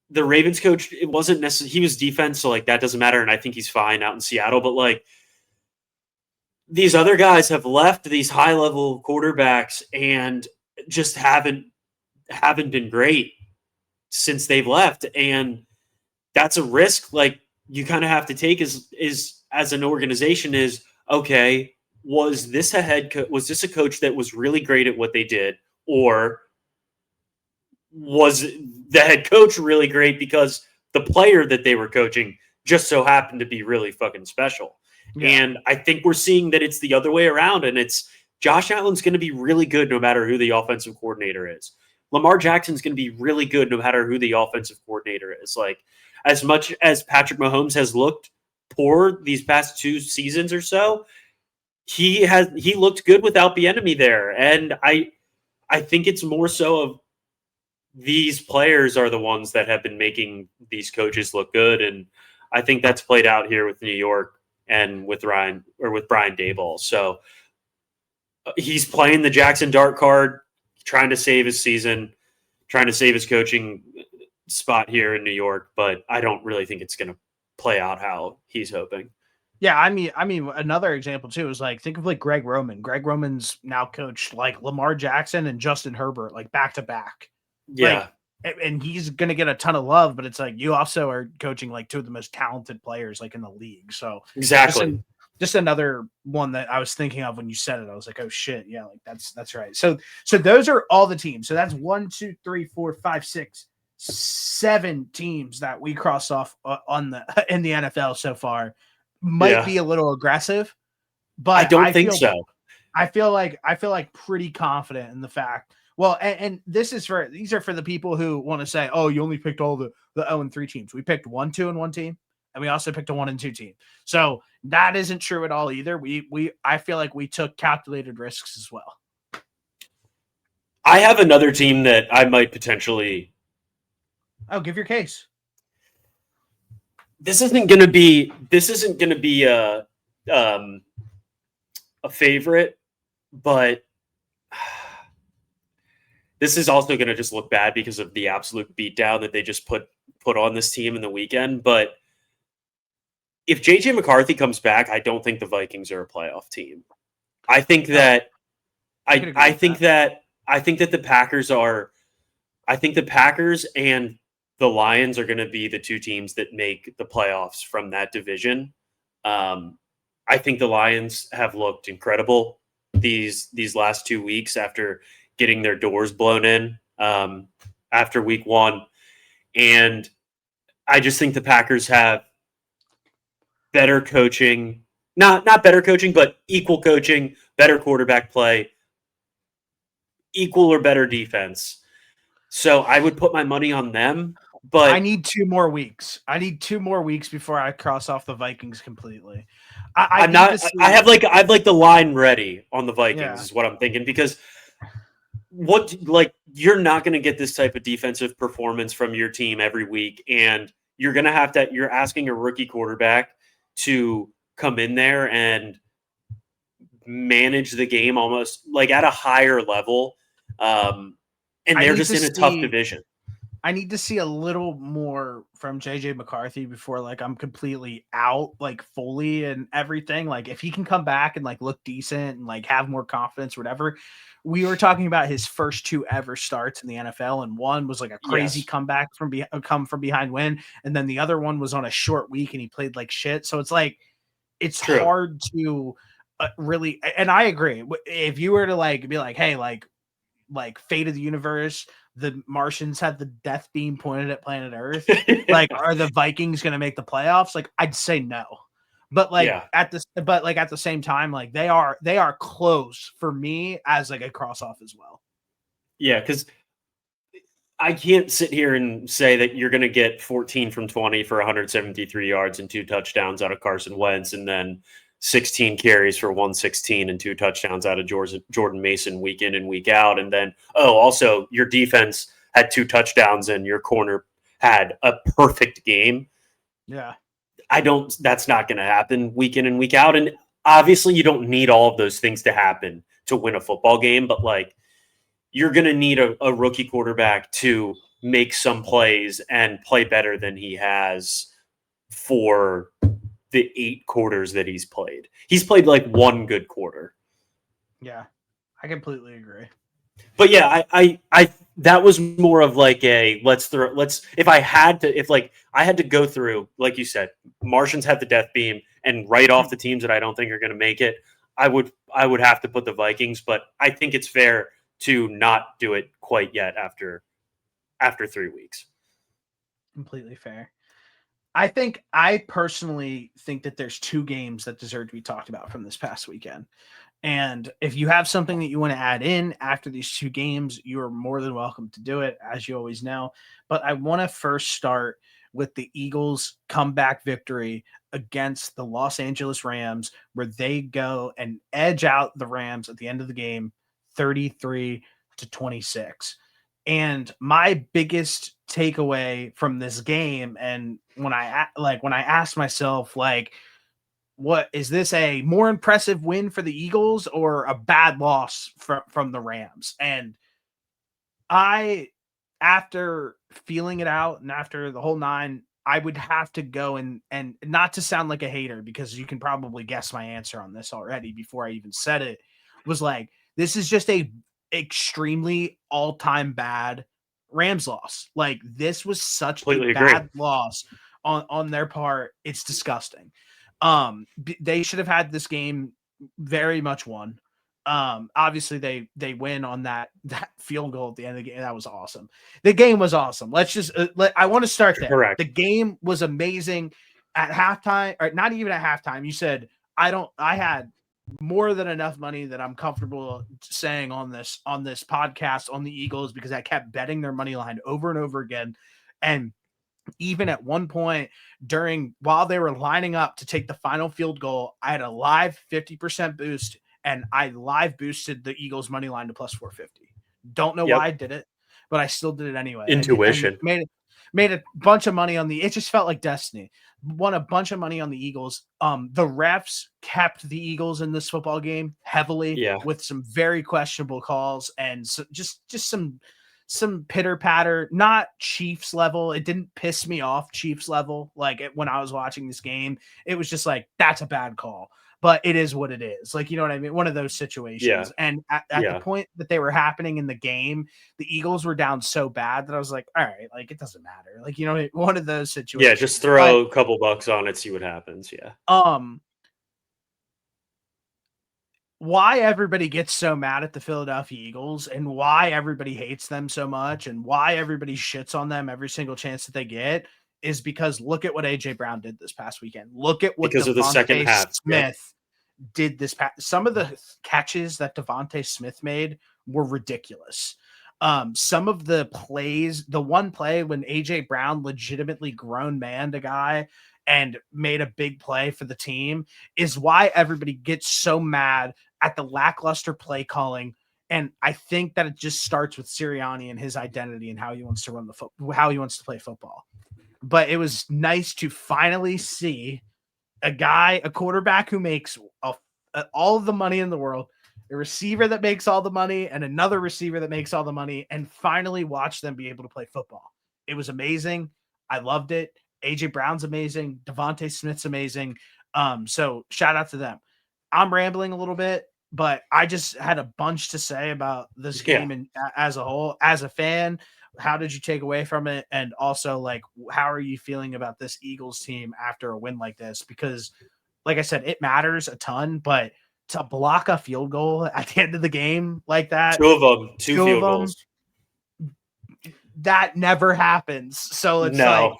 the Ravens coach, it wasn't necessarily, he was defense, so like that doesn't matter, and I think he's fine out in Seattle. But like, these other guys have left these high level quarterbacks and just haven't been great since they've left, and that's a risk like you kind of have to take is as an organization. Is okay, was this a coach that was really great at what they did, or was the head coach really great because the player that they were coaching just so happened to be really fucking special? Yeah. And I think we're seeing that it's the other way around, and it's Josh Allen's going to be really good no matter who the offensive coordinator is. Lamar Jackson's going to be really good no matter who the offensive coordinator is. Like, as much as Patrick Mahomes has looked poor these past 2 seasons or so, he looked good without Bieniemy there. And I think it's more so of these players are the ones that have been making these coaches look good. And I think that's played out here with New York and with Brian Daboll. So he's playing the Jackson Dart card, trying to save his season, trying to save his coaching spot here in New York. But I don't really think it's going to play out how he's hoping. Yeah, I mean, another example too is like, think of like Greg Roman. Greg Roman's now coached like Lamar Jackson and Justin Herbert, like back to back. Yeah. Like, and he's going to get a ton of love, but it's like, you also are coaching like 2 of the most talented players like in the league. So exactly. Just another one that I was thinking of when you said it. I was like, oh shit. Yeah. Like that's right. So those are all the teams. So that's 1, 2, 3, 4, 5, 6, 7 teams that we crossed off in the NFL so far. Might be a little aggressive, but I don't think so. I feel like pretty confident in the fact. Well, and these are for the people who want to say, "Oh, you only picked all the 0-3 teams." We picked 1-2 and one team, and we also picked a 1-2 team. So that isn't true at all either. I feel like we took calculated risks as well. I have another team that I might potentially. Oh, give your case. This isn't going to be. This isn't going to be a favorite, but this is also going to just look bad because of the absolute beatdown that they just put on this team in the weekend. But if JJ McCarthy comes back, I don't think the Vikings are a playoff team. I think that I think that the Packers are. I think the Packers and the Lions are going to be the two teams that make the playoffs from that division. I think the Lions have looked incredible these last 2 weeks after getting their doors blown in after week one. And I just think the Packers have better coaching, not better coaching, but equal coaching, better quarterback play, equal or better defense. So I would put my money on them. But I need 2 more weeks. I need 2 more weeks before I cross off the Vikings completely. I have like the line ready on the Vikings is what I'm thinking, because you're not going to get this type of defensive performance from your team every week, and you're asking a rookie quarterback to come in there and manage the game almost like at a higher level. And they're just in a tough division. I need to see a little more from JJ McCarthy before I'm completely out fully and everything. If he can come back and look decent and have more confidence, whatever. We were talking about his first 2 ever starts in the NFL, and one was a crazy comeback come from behind win, and then the other one was on a short week and he played like shit. So it's True. hard to really. And I agree. If you were to be hey, fate of the universe, the Martians had the death beam pointed at planet Earth. Are the Vikings going to make the playoffs? I'd say no. But at the same time, they are close for me as a cross off as well. Yeah, because I can't sit here and say that you're going to get 14 from 20 for 173 yards and 2 touchdowns out of Carson Wentz, and then 16 carries for 116 and 2 touchdowns out of Jordan Mason week in and week out. And then, also your defense had 2 touchdowns and your corner had a perfect game. Yeah. That's not going to happen week in and week out. And obviously you don't need all of those things to happen to win a football game, but you're going to need a rookie quarterback to make some plays and play better than he has for the 8 quarters that he's played. He's played 1 good quarter. Yeah, I completely agree. But yeah, I that was more of if I had to go through, like you said, Martians have the death beam and write off the teams that I don't think are going to make it. I would have to put the Vikings, but I think it's fair to not do it quite yet after 3 weeks. Completely fair. I personally think that there's 2 games that deserve to be talked about from this past weekend. And if you have something that you want to add in after these 2 games, you are more than welcome to do it, as you always know. But I want to first start with the Eagles' comeback victory against the Los Angeles Rams, where they go and edge out the Rams at the end of the game, 33-26. And my biggest takeaway from this game, and when I asked myself, what is this, a more impressive win for the Eagles or a bad loss from the Rams? And after feeling it out and after the whole 9, I would have to go and not to sound like a hater, because you can probably guess my answer on this already before I even said it, was this is just a extremely all-time bad Rams loss. This was such a bad loss on their part. It's disgusting. They should have had this game very much won. Obviously they win on that field goal at the end of the game. That was awesome. The game was awesome. Let's just I want to start there. Correct. The game was amazing at halftime, or not even at halftime. You said I had more than enough money that I'm comfortable saying on this podcast on the Eagles, because I kept betting their money line over and over again. And even at one point while they were lining up to take the final field goal, I had a live 50% boost, and I live boosted the Eagles money line to plus 450. Don't know why I did it, but I still did it anyway. Intuition. And made a bunch of money on it just felt like destiny. Won a bunch of money on the Eagles. The refs kept the Eagles in this football game heavily with some very questionable calls, and so just some pitter patter, not Chiefs level. It didn't piss me off Chiefs level. When I was watching this game, it was just like, that's a bad call, but it is what it is. Like, you know what I mean? One of those situations. And at the point that they were happening in the game, the Eagles were down so bad that I was like, all right, like, it doesn't matter. Like, you know, one of those situations. Yeah, just throw a couple bucks on it, see what happens. Yeah. Why everybody gets so mad at the Philadelphia Eagles, and why everybody hates them so much, and why everybody shits on them every single chance that they get, is because look at what AJ Brown did this past weekend. Look at what because of the second half Smith did this past. Some of the catches that Devontae Smith made were ridiculous. Some of the plays, the one play when AJ Brown legitimately grown manned a guy and made a big play for the team, is why everybody gets so mad at the lackluster play calling. And I think that it just starts with Sirianni and his identity and how he wants to run how he wants to play football. But it was nice to finally see a quarterback who makes all of the money in the world, a receiver that makes all the money, and another receiver that makes all the money, and finally watch them be able to play football. It was amazing. I loved it. AJ Brown's amazing. Devontae Smith's amazing. So shout out to them. I'm rambling a little bit, but I just had a bunch to say about this game and as a whole. As a fan, how did you take away from it? And also, like, how are you feeling about this Eagles team after a win like this? Because, like I said, it matters a ton, but to block a field goal at the end of the game like that, two field goals, that never happens. So it's like,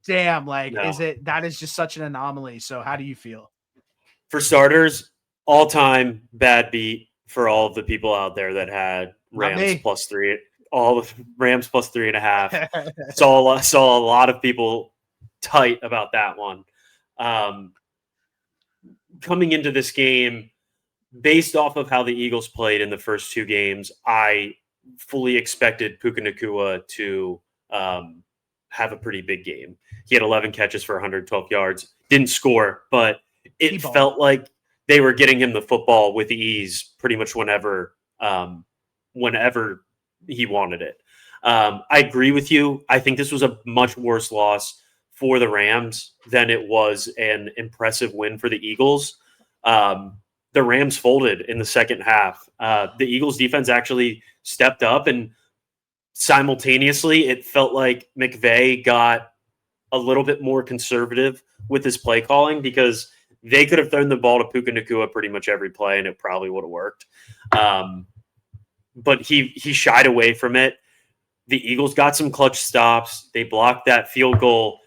damn, like, that is just such an anomaly. So how do you feel? For starters, all-time bad beat for all of the people out there that had Rams plus 3, all the Rams plus 3.5. saw a lot of people tight about that one. Coming into this game, based off of how the Eagles played in the first two games, I fully expected Puka Nacua to have a pretty big game. He had 11 catches for 112 yards. Didn't score, but it felt like they were getting him the football with ease pretty much whenever he wanted it. I agree with you. I think this was a much worse loss for the Rams than it was an impressive win for the Eagles. The Rams folded in the second half. The Eagles defense actually stepped up, and simultaneously it felt like McVay got a little bit more conservative with his play calling, because they could have thrown the ball to Puka Nacua pretty much every play and it probably would have worked. But he shied away from it. The Eagles got some clutch stops. They blocked that field goal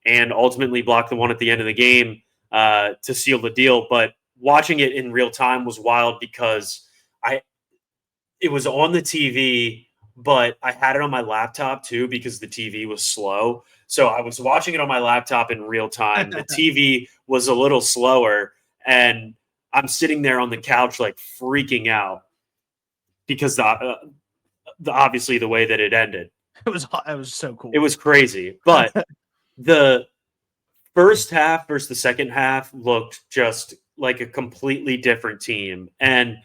and ultimately blocked the one at the end of the game to seal the deal. But watching it in real time was wild, because it was on the TV, but I had it on my laptop too because the TV was slow. So I was watching it on my laptop in real time. The TV was a little slower, and I'm sitting there on the couch like freaking out because obviously the way that it ended. It was so cool. It was crazy. But the first half versus the second half looked just like a completely different team. And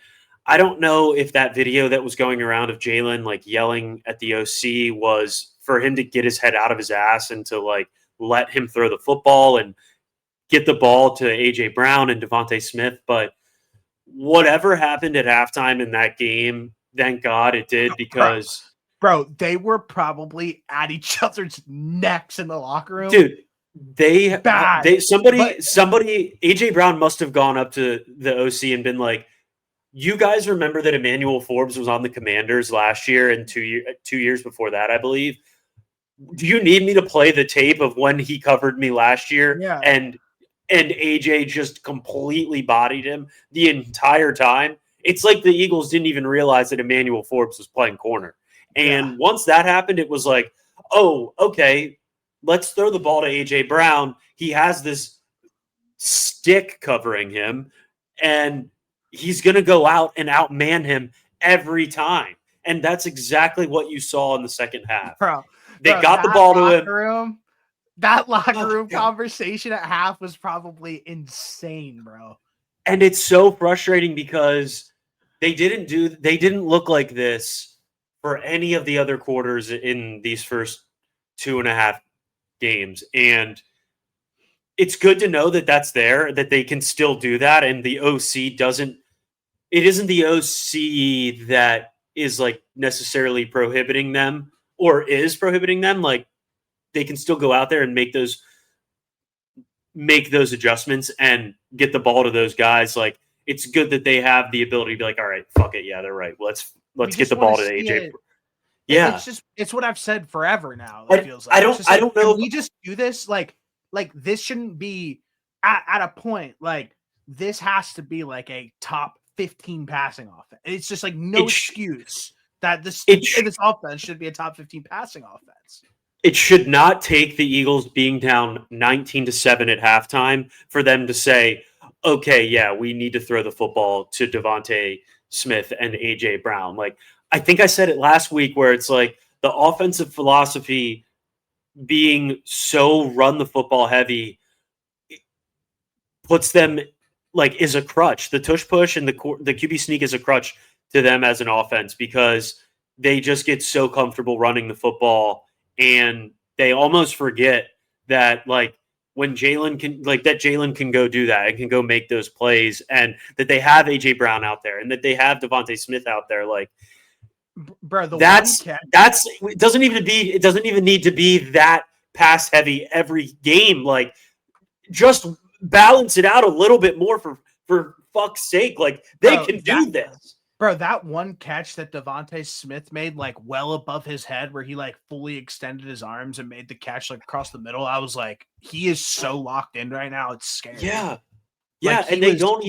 I don't know if that video that was going around of Jalen like yelling at the OC was for him to get his head out of his ass and to like let him throw the football and get the ball to AJ Brown and Devontae Smith. But whatever happened at halftime in that game, thank God it did, because bro, they were probably at each other's necks in the locker room. Dude, somebody AJ Brown must have gone up to the OC and been like, you guys remember that Emmanuel Forbes was on the Commanders last year and 2 years before that, I believe. Do you need me to play the tape of when he covered me last year? Yeah. And and AJ just completely bodied him the entire time. It's like the Eagles didn't even realize that Emmanuel Forbes was playing corner. And once that happened, it was like, oh, okay, let's throw the ball to AJ Brown. He has this stick covering him, and he's going to go out and outman him every time. And that's exactly what you saw in the second half. They got the ball to him. That locker room conversation at half was probably insane, bro. And it's so frustrating because they didn't look like this for any of the other quarters in these first 2.5 games. And it's good to know that that's there, that they can still do that. And the OC isn't the OC that is like necessarily prohibiting them or is prohibiting them. Like, they can still go out there and make those adjustments and get the ball to those guys. Like, it's good that they have the ability to be like, all right, fuck it. Yeah, they're right. Let's get the ball to AJ. Yeah. It's what I've said forever now. It feels like. I don't know. We just do this like this shouldn't be at a point like this has to be like a top 15 passing offense. It's just like no excuse that this offense should be a top 15 passing offense. It should not take the Eagles being down 19-7 at halftime for them to say, okay, yeah, we need to throw the football to Devontae Smith and AJ Brown. Like, I think I said it last week where it's like the offensive philosophy being so run the football heavy puts them like is a crutch. The tush push and the QB sneak is a crutch to them as an offense because they just get so comfortable running the football. And they almost forget that, like, when Jalen can go do that and can go make those plays, and that they have AJ Brown out there and that they have Devontae Smith out there. Like, bro, it doesn't even need to be that pass heavy every game. Like, just balance it out a little bit more for fuck's sake. Like, they can do this. Bro, that one catch that Devontae Smith made, like, well above his head, where he, like, fully extended his arms and made the catch, like, across the middle, I was like, he is so locked in right now, it's scary. Yeah. Yeah, like, and they don't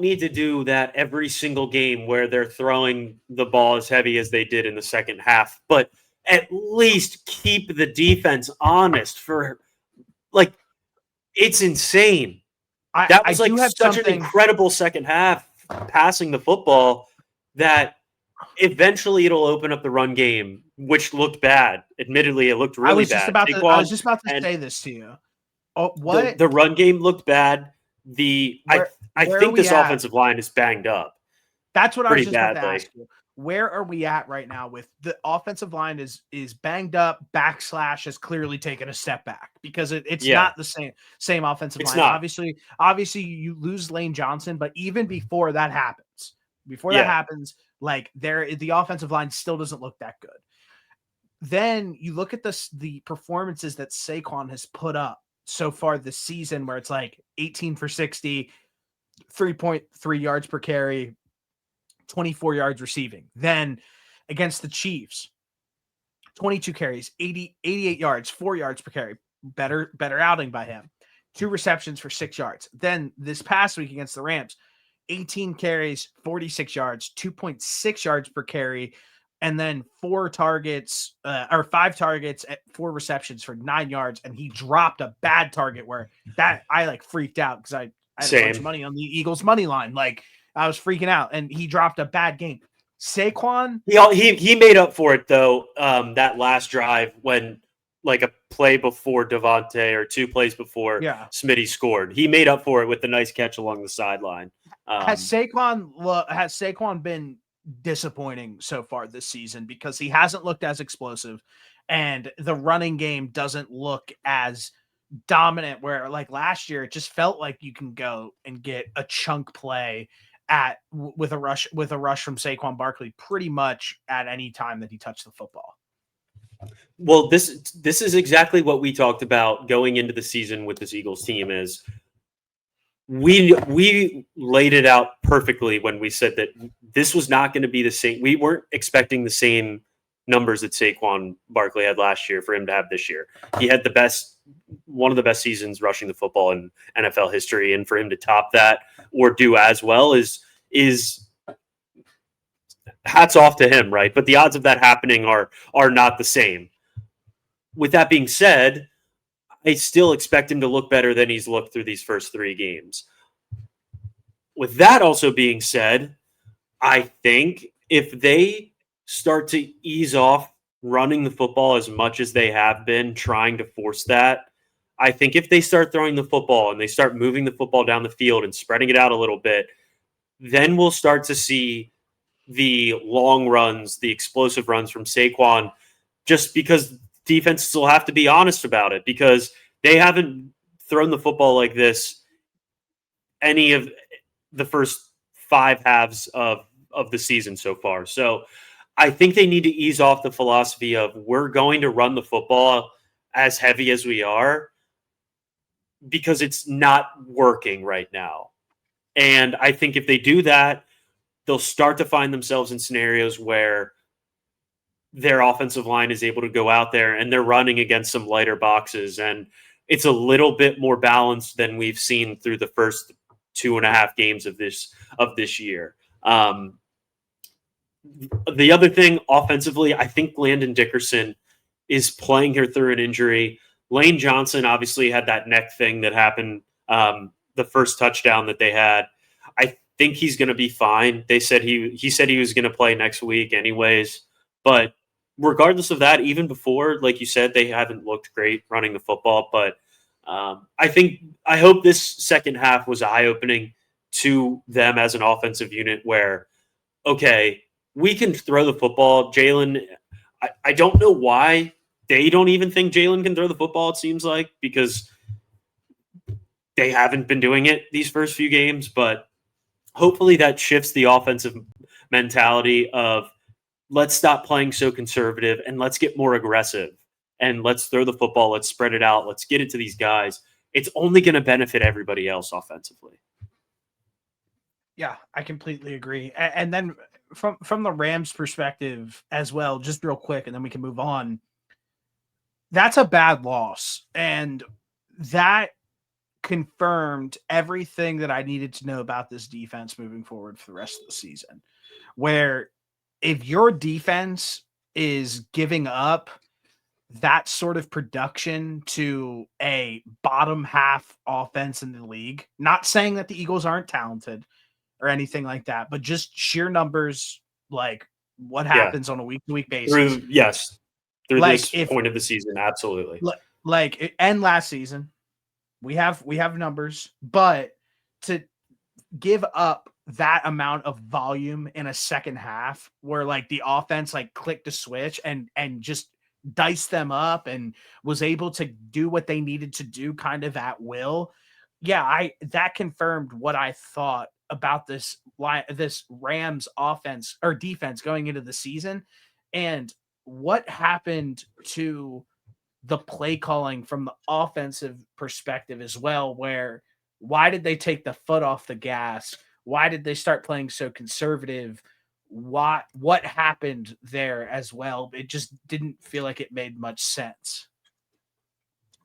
need to do that every single game where they're throwing the ball as heavy as they did in the second half, but at least keep the defense honest for, like, it's insane. That was such an incredible second half passing the football that eventually it'll open up the run game, which looked bad. Admittedly, it looked really bad. I was just about to say this to you. Oh, what? The run game looked bad. I think this offensive line is banged up. That's what I was just about to ask you. Where are we at right now with the offensive line is banged up, / has clearly taken a step back because it's not the same offensive line. Not. Obviously you lose Lane Johnson, but even before that happens, like the offensive line still doesn't look that good. Then you look at the performances that Saquon has put up so far this season, where it's like 18 for 60, 3.3 yards per carry, 24 yards receiving. Then against the Chiefs, 22 carries, 88 yards, 4 yards per carry. Better outing by him. 2 receptions for 6 yards. Then this past week against the Rams, 18 carries, 46 yards, 2.6 yards per carry, and then 5 targets at 4 receptions for 9 yards. And he dropped a bad target where that I like freaked out because I had a bunch of money on the Eagles money line. Like, I was freaking out, and he dropped a bad game. Saquon, he made up for it though. That last drive when, like, a play before Devontae or 2 plays before Smitty scored, he made up for it with the nice catch along the sideline. Has Saquon been disappointing so far this season because he hasn't looked as explosive, and the running game doesn't look as dominant? Where, like, last year, it just felt like you can go and get a chunk play with a rush from Saquon Barkley pretty much at any time that he touched the football. Well, this is exactly what we talked about going into the season with this Eagles team. Is we laid it out perfectly when we said that this was not going to be the same. We weren't expecting the same numbers that Saquon Barkley had last year for him to have this year. He had one of the best seasons rushing the football in NFL history, and for him to top that or do as well is hats off to him, right? But the odds of that happening are not the same. With that being said, I still expect him to look better than he's looked through these first 3 games. With that also being said, I think if they start to ease off running the football as much as they have been, trying to force that, I think if they start throwing the football and they start moving the football down the field and spreading it out a little bit, then we'll start to see the long runs, the explosive runs from Saquon, just because defenses will have to be honest about it, because they haven't thrown the football like this any of the first 5 halves of the season so far. So I think they need to ease off the philosophy of we're going to run the football as heavy as we are, because it's not working right now. And I think if they do that, they'll start to find themselves in scenarios where their offensive line is able to go out there and they're running against some lighter boxes. And it's a little bit more balanced than we've seen through the first 2.5 games of this year. The other thing offensively, I think Landon Dickerson is playing here through an injury. Lane Johnson obviously had that neck thing that happened the first touchdown that they had. I think he's going to be fine. They said he said he was going to play next week anyways. But regardless of that, even before, like you said, they haven't looked great running the football. But I hope this second half was eye-opening to them as an offensive unit where, okay, we can throw the football. Jalen, I don't know why they don't even think Jalen can throw the football, it seems like, because they haven't been doing it these first few games. But hopefully that shifts the offensive mentality of let's stop playing so conservative and let's get more aggressive and let's throw the football. Let's spread it out. Let's get it to these guys. It's only going to benefit everybody else offensively. Yeah, I completely agree. And then from the Rams perspective as well, just real quick, and then we can move on. That's a bad loss. And that confirmed everything that I needed to know about this defense moving forward for the rest of the season. Where if your defense is giving up that sort of production to a bottom half offense in the league, not saying that the Eagles aren't talented or anything like that, but just sheer numbers, like what happens on a week-to-week basis. Through like this point of the season, absolutely. And last season, we have numbers, but to give up that amount of volume in a second half where like the offense like clicked a switch and just diced them up and was able to do what they needed to do kind of at will. Yeah, that confirmed what I thought about this Rams offense or defense going into the season, and what happened to the play calling from the offensive perspective as well, where why did they take the foot off the gas? Why did they start playing so conservative? What happened there as well? It just didn't feel like it made much sense.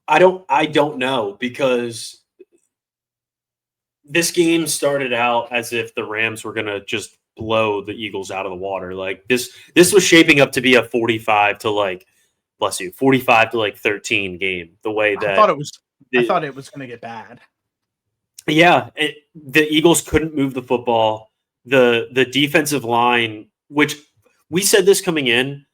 I don't know, because this game started out as if the Rams were going to just blow the Eagles out of the water. Like this was shaping up to be a 45 to like 13 game. The way that I thought it was going to get bad. Yeah, the Eagles couldn't move the football. The defensive line, which we said this coming in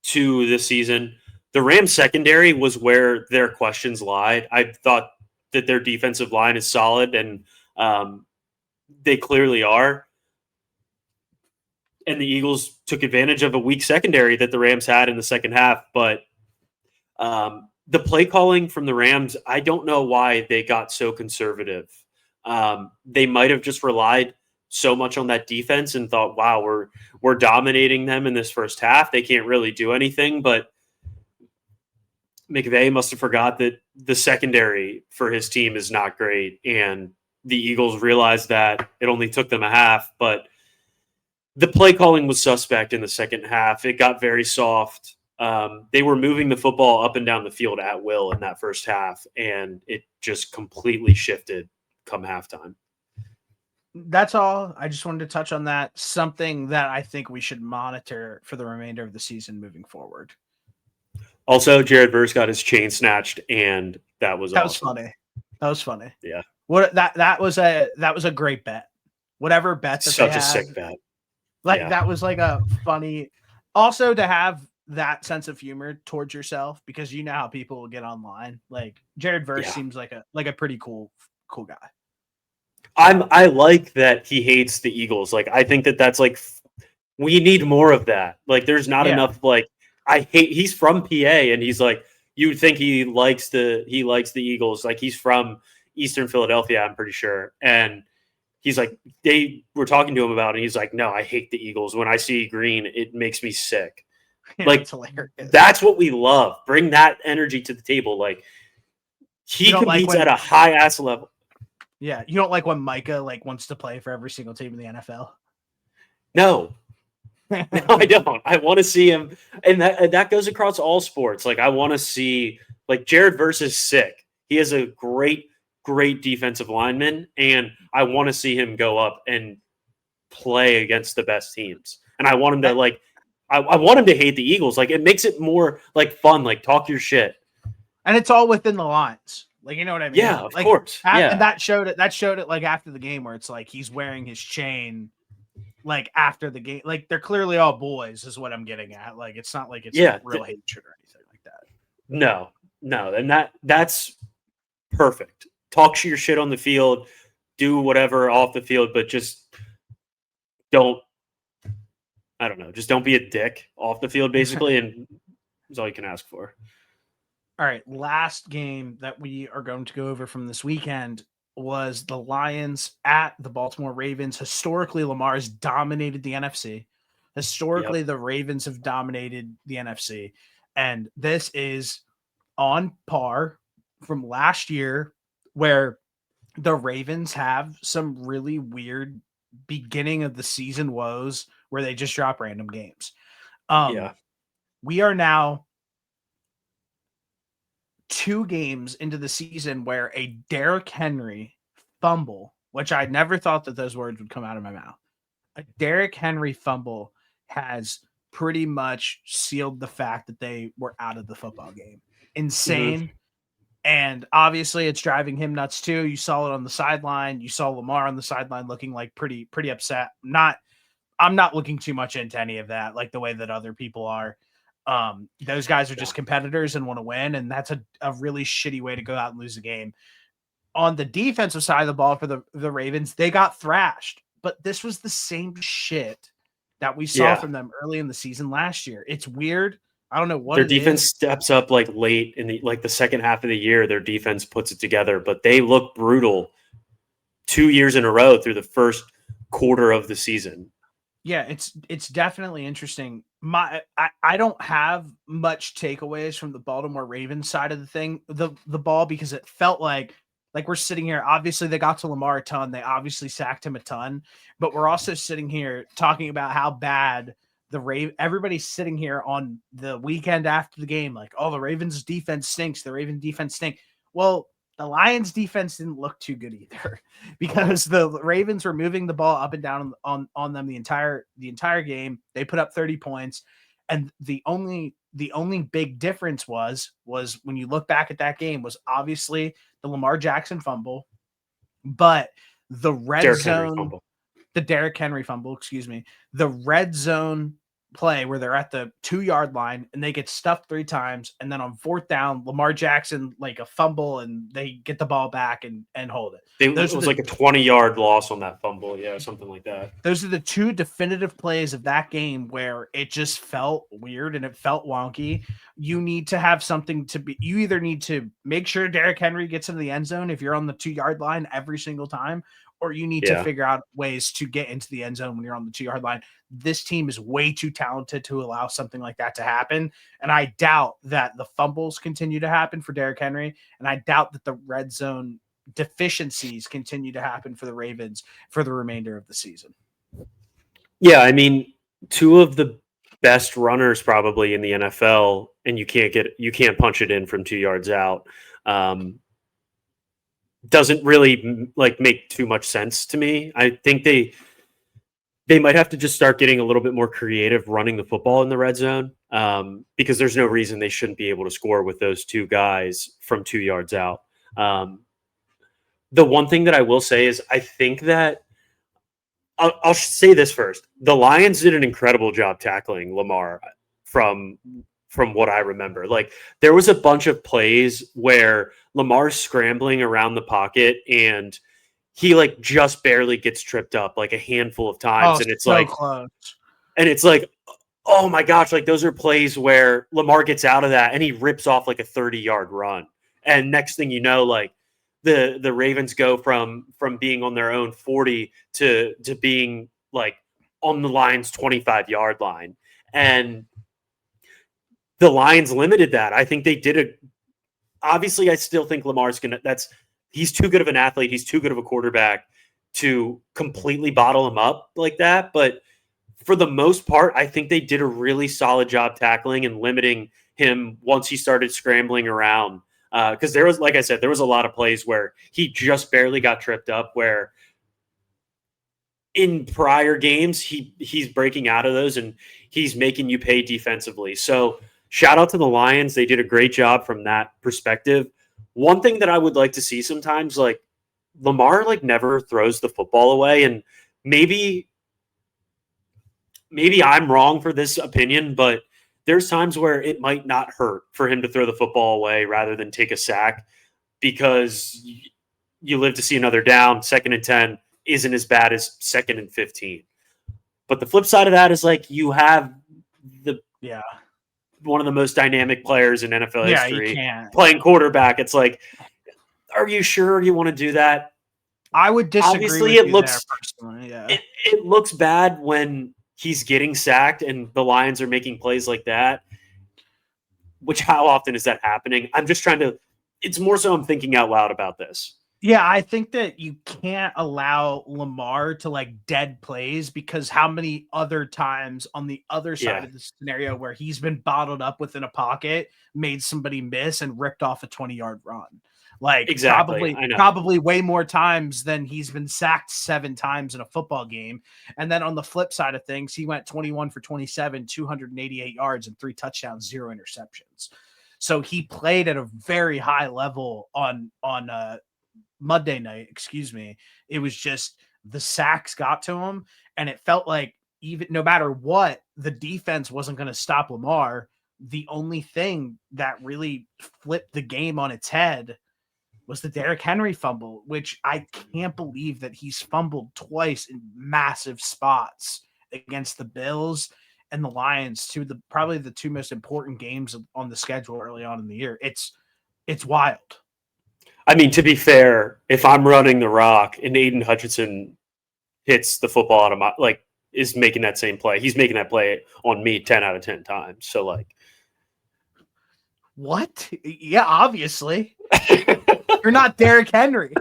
to this season, the Rams secondary was where their questions lied. I thought that their defensive line is solid, and they clearly are. And the Eagles took advantage of a weak secondary that the Rams had in the second half. But the play calling from the Rams, I don't know why they got so conservative. They might have just relied so much on that defense and thought, wow, we're dominating them in this first half. They can't really do anything. But McVay must have forgot that the secondary for his team is not great. And the Eagles realized that it only took them a half. But The play calling was suspect in the second half. It got very soft. They were moving the football up and down the field at will in that first half, and it just completely shifted come halftime. That's all. I just wanted to touch on that. Something that I think we should monitor for the remainder of the season moving forward. Also, Jared Verse got his chain snatched, and that was That awesome. was funny. That was funny. Yeah. What that was a great bet. Whatever bet that Such they a had, sick bet. like Yeah. that was like a funny. Also, to have that sense of humor towards yourself, because you know how people will get online. Like Jared Verse Yeah. seems like a pretty cool guy. I like that he hates the Eagles. Like, I think that's like, we need more of that. Like, there's not Yeah. enough. Like, he's from PA, and he's like, you'd think he likes the Eagles. Like, he's from Eastern Philadelphia, I'm pretty sure. And he's like, they were talking to him about it. And he's like, no, I hate the Eagles. When I see green, it makes me sick. Yeah, like, that's what we love. Bring that energy to the table. Like, he competes at a high ass level. Yeah, you don't like when Micah like wants to play for every single team in the NFL. No, no, I don't. I want to see him, and that goes across all sports. Like, I want to see, like, Jared Verse is sick. He is a great defensive lineman, and I want to see him go up and play against the best teams. And I want him to like, I want him to hate the Eagles. Like, it makes it more like fun. Like, talk your shit, and it's all within the lines. Like, you know what I mean? Yeah, of like, course. Yeah. And that showed it like after the game where it's like he's wearing his chain like after the game. Like, they're clearly all boys is what I'm getting at. Like, it's not like it's like real hatred or anything like that. No. And that's perfect. Talk your shit on the field, do whatever off the field, but just don't be a dick off the field, basically, and that's all you can ask for. All right, last game that we are going to go over from this weekend was the Lions at the Baltimore Ravens. Historically, Lamar has dominated the NFC. Historically, the Ravens have dominated the NFC. And this is on par from last year, where the Ravens have some really weird beginning of the season woes where they just drop random games. We are now 2 games into the season where a Derrick Henry fumble, which I never thought that those words would come out of my mouth, a Derrick Henry fumble has pretty much sealed the fact that they were out of the football game. Insane. Mm-hmm. And obviously it's driving him nuts too. You saw it on the sideline. You saw Lamar on the sideline looking like pretty upset. I'm not looking too much into any of that, like the way that other people are. Those guys are just competitors and want to win, and that's a really shitty way to go out and lose a game. On the defensive side of the ball for the Ravens, they got thrashed, but this was the same shit that we saw from them early in the season last year. It's weird. I don't know what their defense steps up like late in the second half of the year. Their defense puts it together, but they look brutal 2 years in a row through the first quarter of the season. Yeah, it's definitely interesting. I don't have much takeaways from the Baltimore Ravens side of the ball, because it felt like we're sitting here. Obviously, they got to Lamar a ton. They obviously sacked him a ton, but we're also sitting here talking about how bad everybody's sitting here on the weekend after the game, like, oh, the Ravens defense stinks. The Ravens defense stink. Well, the Lions defense didn't look too good either, because the Ravens were moving the ball up and down on them the entire game. They put up 30 points. And the only big difference was when you look back at that game was obviously the Lamar Jackson fumble, but the Derrick Henry fumble, the red zone play where they're at the 2-yard line and they get stuffed 3 times. And then on 4th down, Lamar Jackson, like a fumble, and they get the ball back and hold it. It was like a 20-yard loss on that fumble. Yeah, something like that. Those are the 2 definitive plays of that game where it just felt weird and it felt wonky. You need to have something you either need to make sure Derrick Henry gets into the end zone if you're on the 2-yard line every single time, or you need to figure out ways to get into the end zone when you're on the 2-yard line. This team is way too talented to allow something like that to happen. And I doubt that the fumbles continue to happen for Derrick Henry. And I doubt that the red zone deficiencies continue to happen for the Ravens for the remainder of the season. Yeah, I mean, two of the best runners probably in the NFL, and you can't punch it in from 2 yards out. Um, doesn't really like make too much sense to me. I think they might have to just start getting a little bit more creative running the football in the red zone, because there's no reason they shouldn't be able to score with those two guys from 2 yards out. Um, the one thing that I will say is I think that I'll say this first: the Lions did an incredible job tackling Lamar from from what I remember. Like there was a bunch of plays where Lamar's scrambling around the pocket and he like just barely gets tripped up like a handful of times, Oh, so close. and it's like, oh my gosh, like those are plays where Lamar gets out of that and he rips off like a 30-yard run. And next thing you know, like the Ravens go from being on their own 40 to being like on the Lions 25-yard line. And the Lions limited that. I think they did a obviously I still think Lamar's gonna he's too good of an athlete, he's too good of a quarterback to completely bottle him up like that. But for the most part, I think they did a really solid job tackling and limiting him once he started scrambling around. Because there was, like I said, there was a lot of plays where he just barely got tripped up. Where in prior games he's breaking out of those and he's making you pay defensively. So shout out to the Lions; they did a great job from that perspective. One thing that I would like to see sometimes, like Lamar, like never throws the football away, and maybe I'm wrong for this opinion, but there's times where it might not hurt for him to throw the football away rather than take a sack because you live to see another down. 2nd and 10 isn't as bad as 2nd and 15. But the flip side of that is like you have the Yeah. one of the most dynamic players in NFL Yeah, you history can't. playing quarterback. It's like, are you sure you want to do that? I would disagree Obviously, with you there personally. Yeah. it looks bad when he's getting sacked and the Lions are making plays like that. Which how often is that happening? I'm just trying to. It's more so I'm thinking out loud about this. Yeah, I think that you can't allow Lamar to like dead plays because how many other times on the other side Yeah, of the scenario where he's been bottled up within a pocket, made somebody miss and ripped off a 20-yard run. Like exactly. I know. probably way more times than he's been sacked 7 times in a football game. And then on the flip side of things, he went 21 for 27, 288 yards and 3 touchdowns, 0 interceptions. So he played at a very high level on Monday night, excuse me. It was just the sacks got to him, and it felt like even no matter what, the defense wasn't going to stop Lamar. The only thing that really flipped the game on its head was the Derrick Henry fumble, which I can't believe that he's fumbled twice in massive spots against the Bills and the Lions, probably the two most important games on the schedule early on in the year. It's wild. I mean, to be fair, if I'm running the rock and Aiden Hutchinson hits the football out of my is making that same play, he's making that play on me 10 out of 10 times. So like, what? Yeah, obviously. You're not Derrick Henry.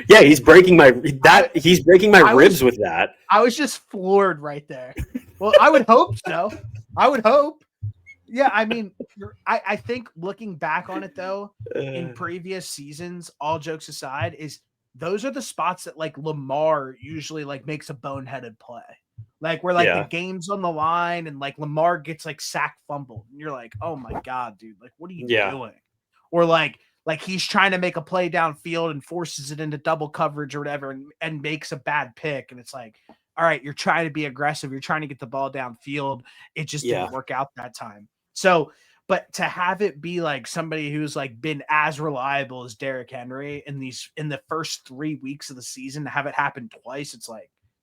yeah, he's breaking my ribs with that. I was just floored right there. Well, I would hope so. I would hope. Yeah, I mean, I think looking back on it though, in previous seasons, all jokes aside, is those are the spots that like Lamar usually like makes a boneheaded play. Like where like the game's on the line and like Lamar gets like sack fumbled. And you're like, oh my God, dude, like what are you doing? Or like he's trying to make a play downfield and forces it into double coverage or whatever and makes a bad pick. And it's like, all right, you're trying to be aggressive. You're trying to get the ball downfield. It just didn't work out that time. So, but to have it be like somebody who's like been as reliable as Derrick Henry in the first 3 weeks of the season, to have it happen twice, it's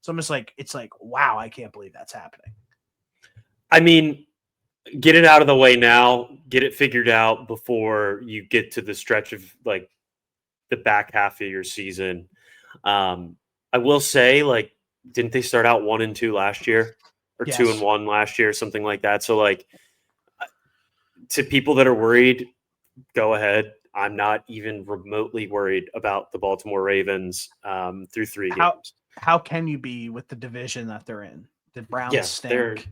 almost like wow, I can't believe that's happening. I mean, get it out of the way now, get it figured out before you get to the stretch of like the back half of your season. I will say, like, didn't they start out 1-2 last year or 2-1 last year, something like that? So like, to people that are worried, go ahead. I'm not even remotely worried about the Baltimore Ravens through 3 games. how can you be with the division that they're in? The Browns Yeah, stink.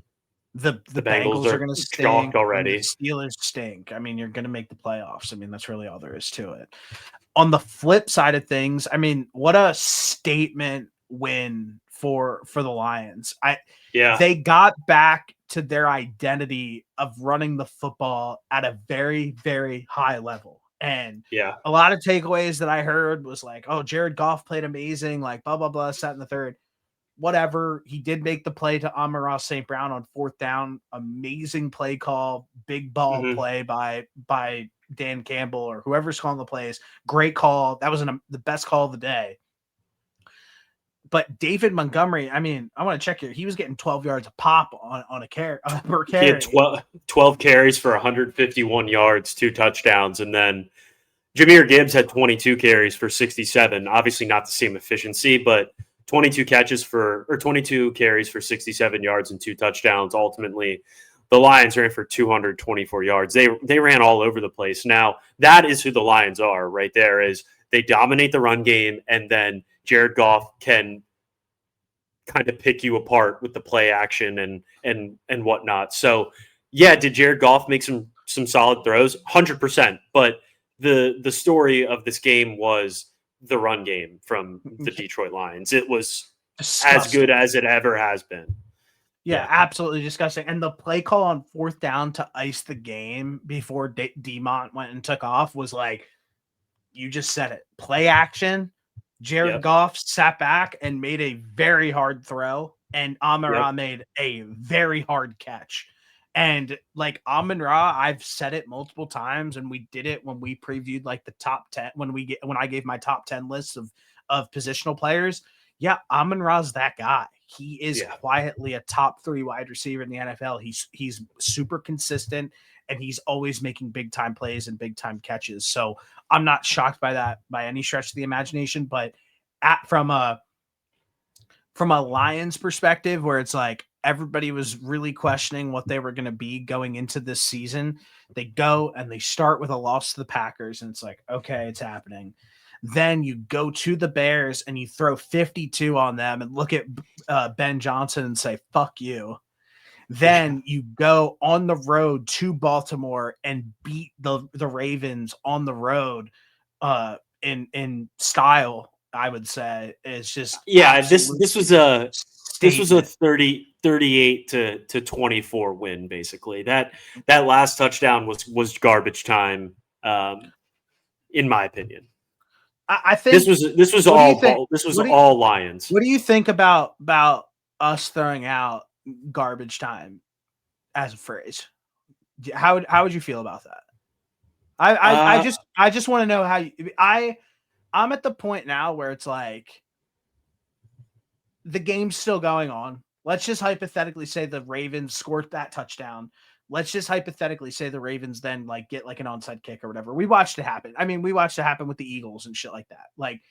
The the Bengals Bengals are are going to chalked stink, and the already. Steelers stink. I mean, you're going to make the playoffs. I mean, that's really all there is to it. On the flip side of things, I mean, what a statement win for the Lions. Yeah, They got back to their identity of running the football at a very, very high level. And yeah, a lot of takeaways that I heard was like, oh, Jared Goff played amazing, like blah, blah, blah, set in the third. Whatever. He did make the play to Amon-Ra St. Brown on fourth down. Amazing play call, big ball hmm play by Dan Campbell or whoever's calling the plays. Great call. That was the best call of the day. But David Montgomery, I mean, I want to check here. He was getting 12 yards a pop on a carry per He had carry. 12 carries for 151 yards, 2 touchdowns, and then Jahmyr Gibbs had 22 carries for 67. Obviously, not the same efficiency, but 22 carries for 67 yards and 2 touchdowns. Ultimately, the Lions ran for 224 yards. They ran all over the place. Now, that is who the Lions are right there. Is they dominate the run game, and then Jared Goff can kind of pick you apart with the play action and whatnot. So, yeah, did Jared Goff make some solid throws? 100%. But the story of this game was the run game from the Detroit Lions. It was as good Disgusting. as it ever has been. Yeah, absolutely disgusting. And the play call on fourth down to ice the game before Demont went and took off was like, you just said it. Play action. Jared Yep. Goff sat back and made a very hard throw, and Amon-Ra Yep. made a very hard catch. And like Amon-Ra, I've said it multiple times, and we did it when we previewed like the top 10 when I gave my top 10 lists of positional players. Yeah, Amon-Ra's that guy. He is Yeah. quietly a top 3 wide receiver in the NFL. He's super consistent, and he's always making big time plays and big time catches. So I'm not shocked by that by any stretch of the imagination. But from a Lions perspective, where it's like everybody was really questioning what they were going to be going into this season, they go and they start with a loss to the Packers, and it's like, okay, it's happening. Then you go to the Bears and you throw 52 on them and look at Ben Johnson and say, fuck you. Then you go on the road to Baltimore and beat the Ravens on the road in style, I would say. It's just This was a statement. 38 to 24 win basically. That last touchdown was garbage time, in my opinion. I think This was what do you think? all Lions. What do you think about us throwing out garbage time as a phrase? How would you feel about that? I just want to know how I'm at the point now where it's like the game's still going on. Let's just hypothetically say the Ravens scored that touchdown. Let's just hypothetically say the Ravens then like get like an onside kick or whatever. We watched it happen. I mean, we watched it happen with the Eagles and shit like that. Like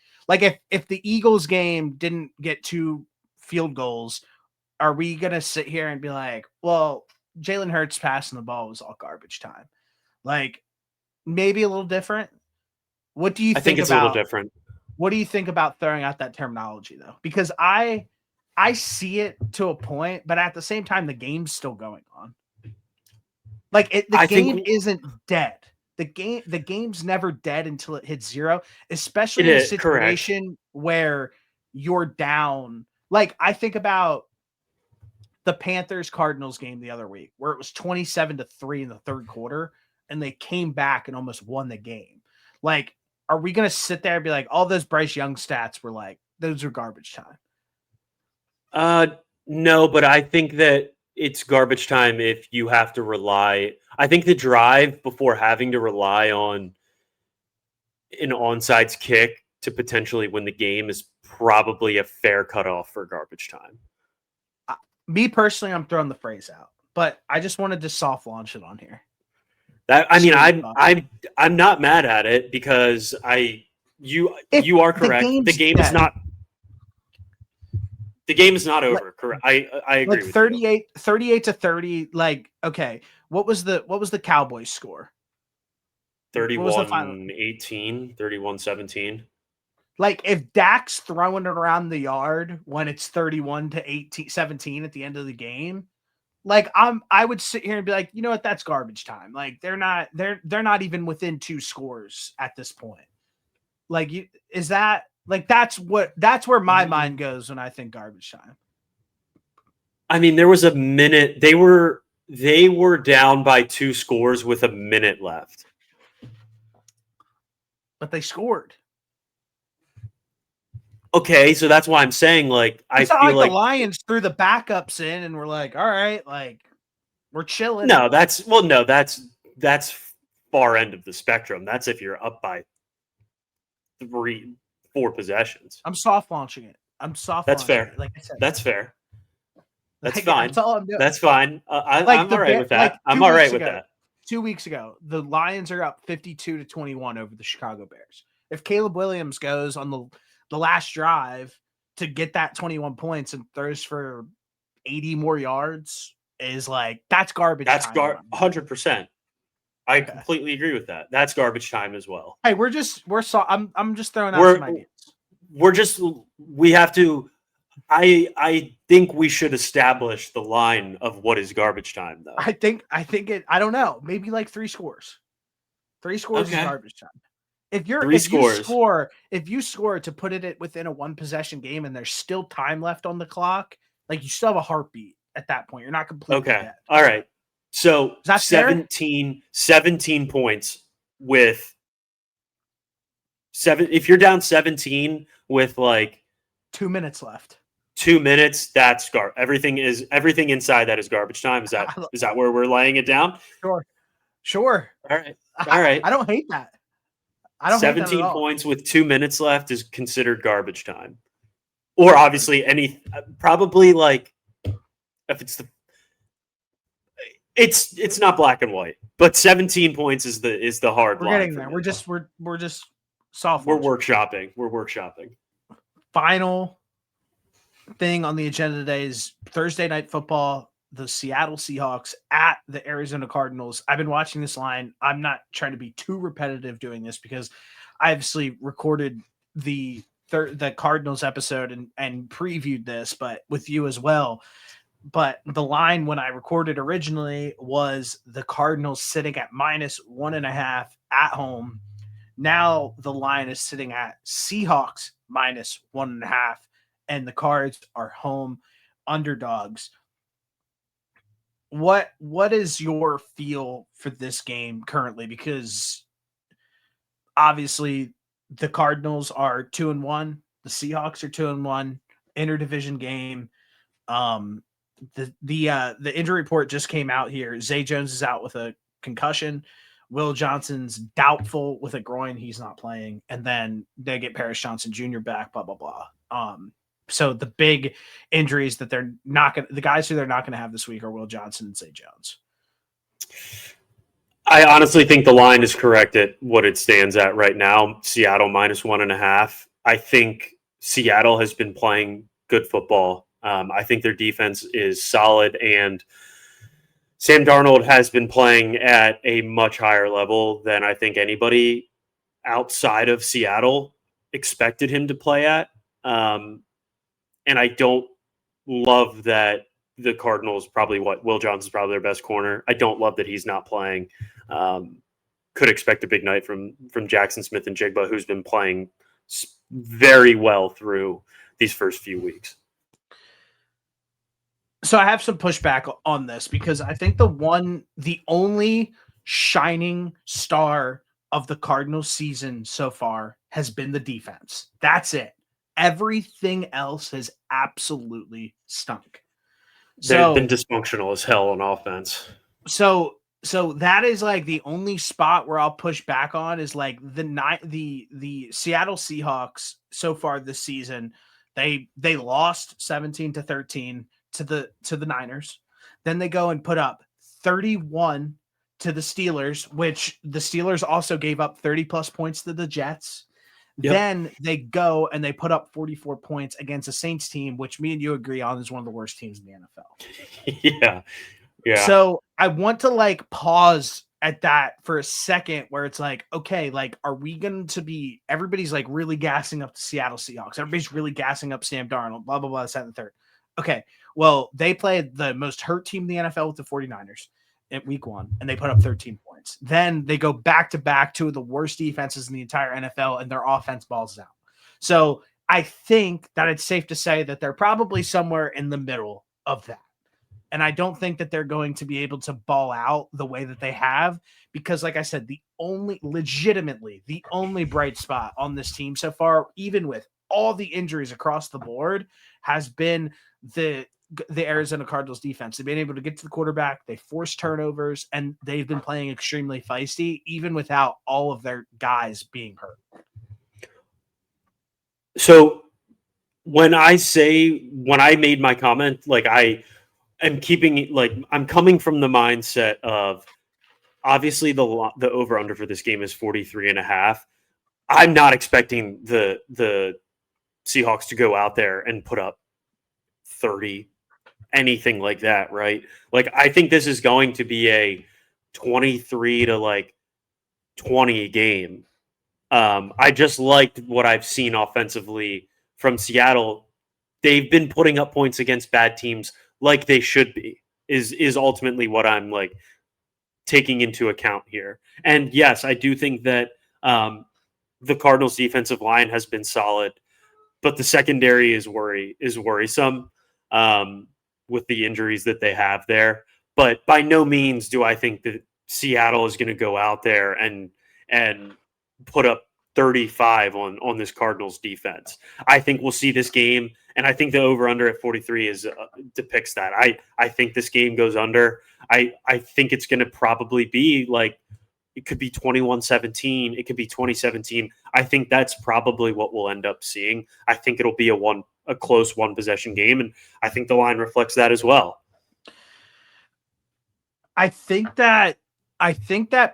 if the Eagles game didn't get 2 field goals, are we gonna sit here and be like, well, Jalen Hurts passing the ball was all garbage time? Like maybe a little different. What do you I think think it's a little about different. what do you think about throwing out that terminology though? Because I see it to a point, but at the same time, the game's still going on. Like the game isn't dead. The game's never dead until it hits 0, especially in a Correct. situation where you're down. Like I think about the Panthers Cardinals game the other week where it was 27-3 in the third quarter and they came back and almost won the game. Like, are we going to sit there and be like, all those Bryce Young stats were like, those are garbage time? No, but I think that it's garbage time if you have to rely. I think the drive before having to rely on an onside kick to potentially win the game is probably a fair cutoff for garbage time. Me personally, I'm throwing the phrase out, but I just wanted to soft launch it on here. I'm not mad at it because you are correct. The game is not over. Correct. I agree with 38-30. Like, okay, what was the Cowboys score? you. What was the final? 31-18, 31-17. Like if Dak's throwing it around the yard when it's 31 to 17 at the end of the game, like I would sit here and be like, you know what, that's garbage time. Like they're not even within 2 scores at this point. Like is that like that's where my mind goes when I think garbage time. I mean, there was a minute they were down by 2 scores with a minute left. But they scored. Okay, so that's why I'm saying, like, It's I not feel like like the Lions threw the backups in and we're like, all right, like we're chilling. no, that's far end of the spectrum. That's if you're up by 4 possessions. I'm soft launching it. I'm soft That's launching fair. it. Like I said, That's fair. That's like, fine. that's all I'm doing. That's fine. Like I'm all right with that. Like I'm all right with that. 2 weeks ago, the Lions are up 52-21 over the Chicago Bears. If Caleb Williams goes on the last drive to get that 21 points and throws for 80 more yards, is like that's garbage. That's time. 100%. I completely agree with that. That's garbage time as well. Hey, I'm just throwing out some ideas. We have to. I think we should establish the line of what is garbage time, though. I think I don't know, maybe like 3 scores. 3 scores is garbage time. If you score to put it within a 1 possession game and there's still time left on the clock, like you still have a heartbeat at that point. You're not completely dead. All right. So 17 points with 7. If you're down 17 with like 2 minutes left. 2 minutes, that's everything inside that is garbage time. Is that where we're laying it down? Sure. All right. I don't hate that. 17 points with 2 minutes left is considered garbage time. Or obviously probably like if it's not black and white, but 17 points is the hard line. We're getting there. We're just soft. We're workshopping. Final thing on the agenda today is Thursday night football. The Seattle Seahawks at the Arizona Cardinals. I've been watching this line. I'm not trying to be too repetitive doing this because I obviously recorded the Cardinals episode and previewed this, but with you as well. But the line when I recorded originally was the Cardinals sitting at -1.5 at home. Now the line is sitting at Seahawks -1.5, and the Cards are home underdogs. What is your feel for this game currently? Because obviously the Cardinals are 2-1, the Seahawks are 2-1, interdivision game. The injury report just came out here. Zay Jones is out with a concussion. Will Johnson's doubtful with a groin. He's not playing. And then they get Paris Johnson Jr. back, blah, blah, blah. So the big injuries that the guys who they're not going to have this week are Will Johnson and Zay Jones. I honestly think the line is correct at what it stands at right now. Seattle -1.5. I think Seattle has been playing good football. I think their defense is solid, and Sam Darnold has been playing at a much higher level than I think anybody outside of Seattle expected him to play at. And I don't love that the Cardinals Will Johnson's probably their best corner. I don't love that he's not playing. Could expect a big night from Jackson Smith and Jigba, who's been playing very well through these first few weeks. So I have some pushback on this because I think the only shining star of the Cardinals season so far has been the defense. That's it. Everything else has absolutely stunk. They've been dysfunctional as hell on offense. So that is like the only spot where I'll push back on is like the Seattle Seahawks so far this season. They lost 17-13 to the Niners. Then they go and put up 31 to the Steelers, which the Steelers also gave up 30 plus points to the Jets. Yep. Then they go and they put up 44 points against a Saints team, which me and you agree on is one of the worst teams in the NFL. Yeah. So I want to pause at that for a second where it's like, okay, like, are we going to be, everybody's like really gassing up the Seattle Seahawks. Everybody's really gassing up Sam Darnold, blah, blah, blah, this, that, and the third. Okay. Well, they played the most hurt team in the NFL with the 49ers in week 1, and they put up 13 points. Then they go back to back, two of the worst defenses in the entire NFL, and their offense balls out. So I think that it's safe to say that they're probably somewhere in the middle of that. And I don't think that they're going to be able to ball out the way that they have, because, like I said, the only bright spot on this team so far, even with all the injuries across the board, has been the Arizona Cardinals defense. They've been able to get to the quarterback, they force turnovers, and they've been playing extremely feisty, even without all of their guys being hurt. So when I made my comment, like, I'm coming from the mindset of, obviously the over under for this game is 43.5. I'm not expecting the Seahawks to go out there and put up 30, anything like that, right? Like, I think this is going to be a 23 to 20 game. I just liked what I've seen offensively from Seattle. They've been putting up points against bad teams like they should be, is ultimately what I'm taking into account here. And yes, I do think that the Cardinals defensive line has been solid, but the secondary is worrisome with the injuries that they have there. But by no means do I think that Seattle is going to go out there and put up 35 on this Cardinals defense. I think we'll see this game, and I think the over-under at 43 depicts that. I think this game goes under. I think it's going to probably be it could be 21-17. It could be 20-17. I think that's probably what we'll end up seeing. I think it'll be a close one-possession game, and I think the line reflects that as well. I think that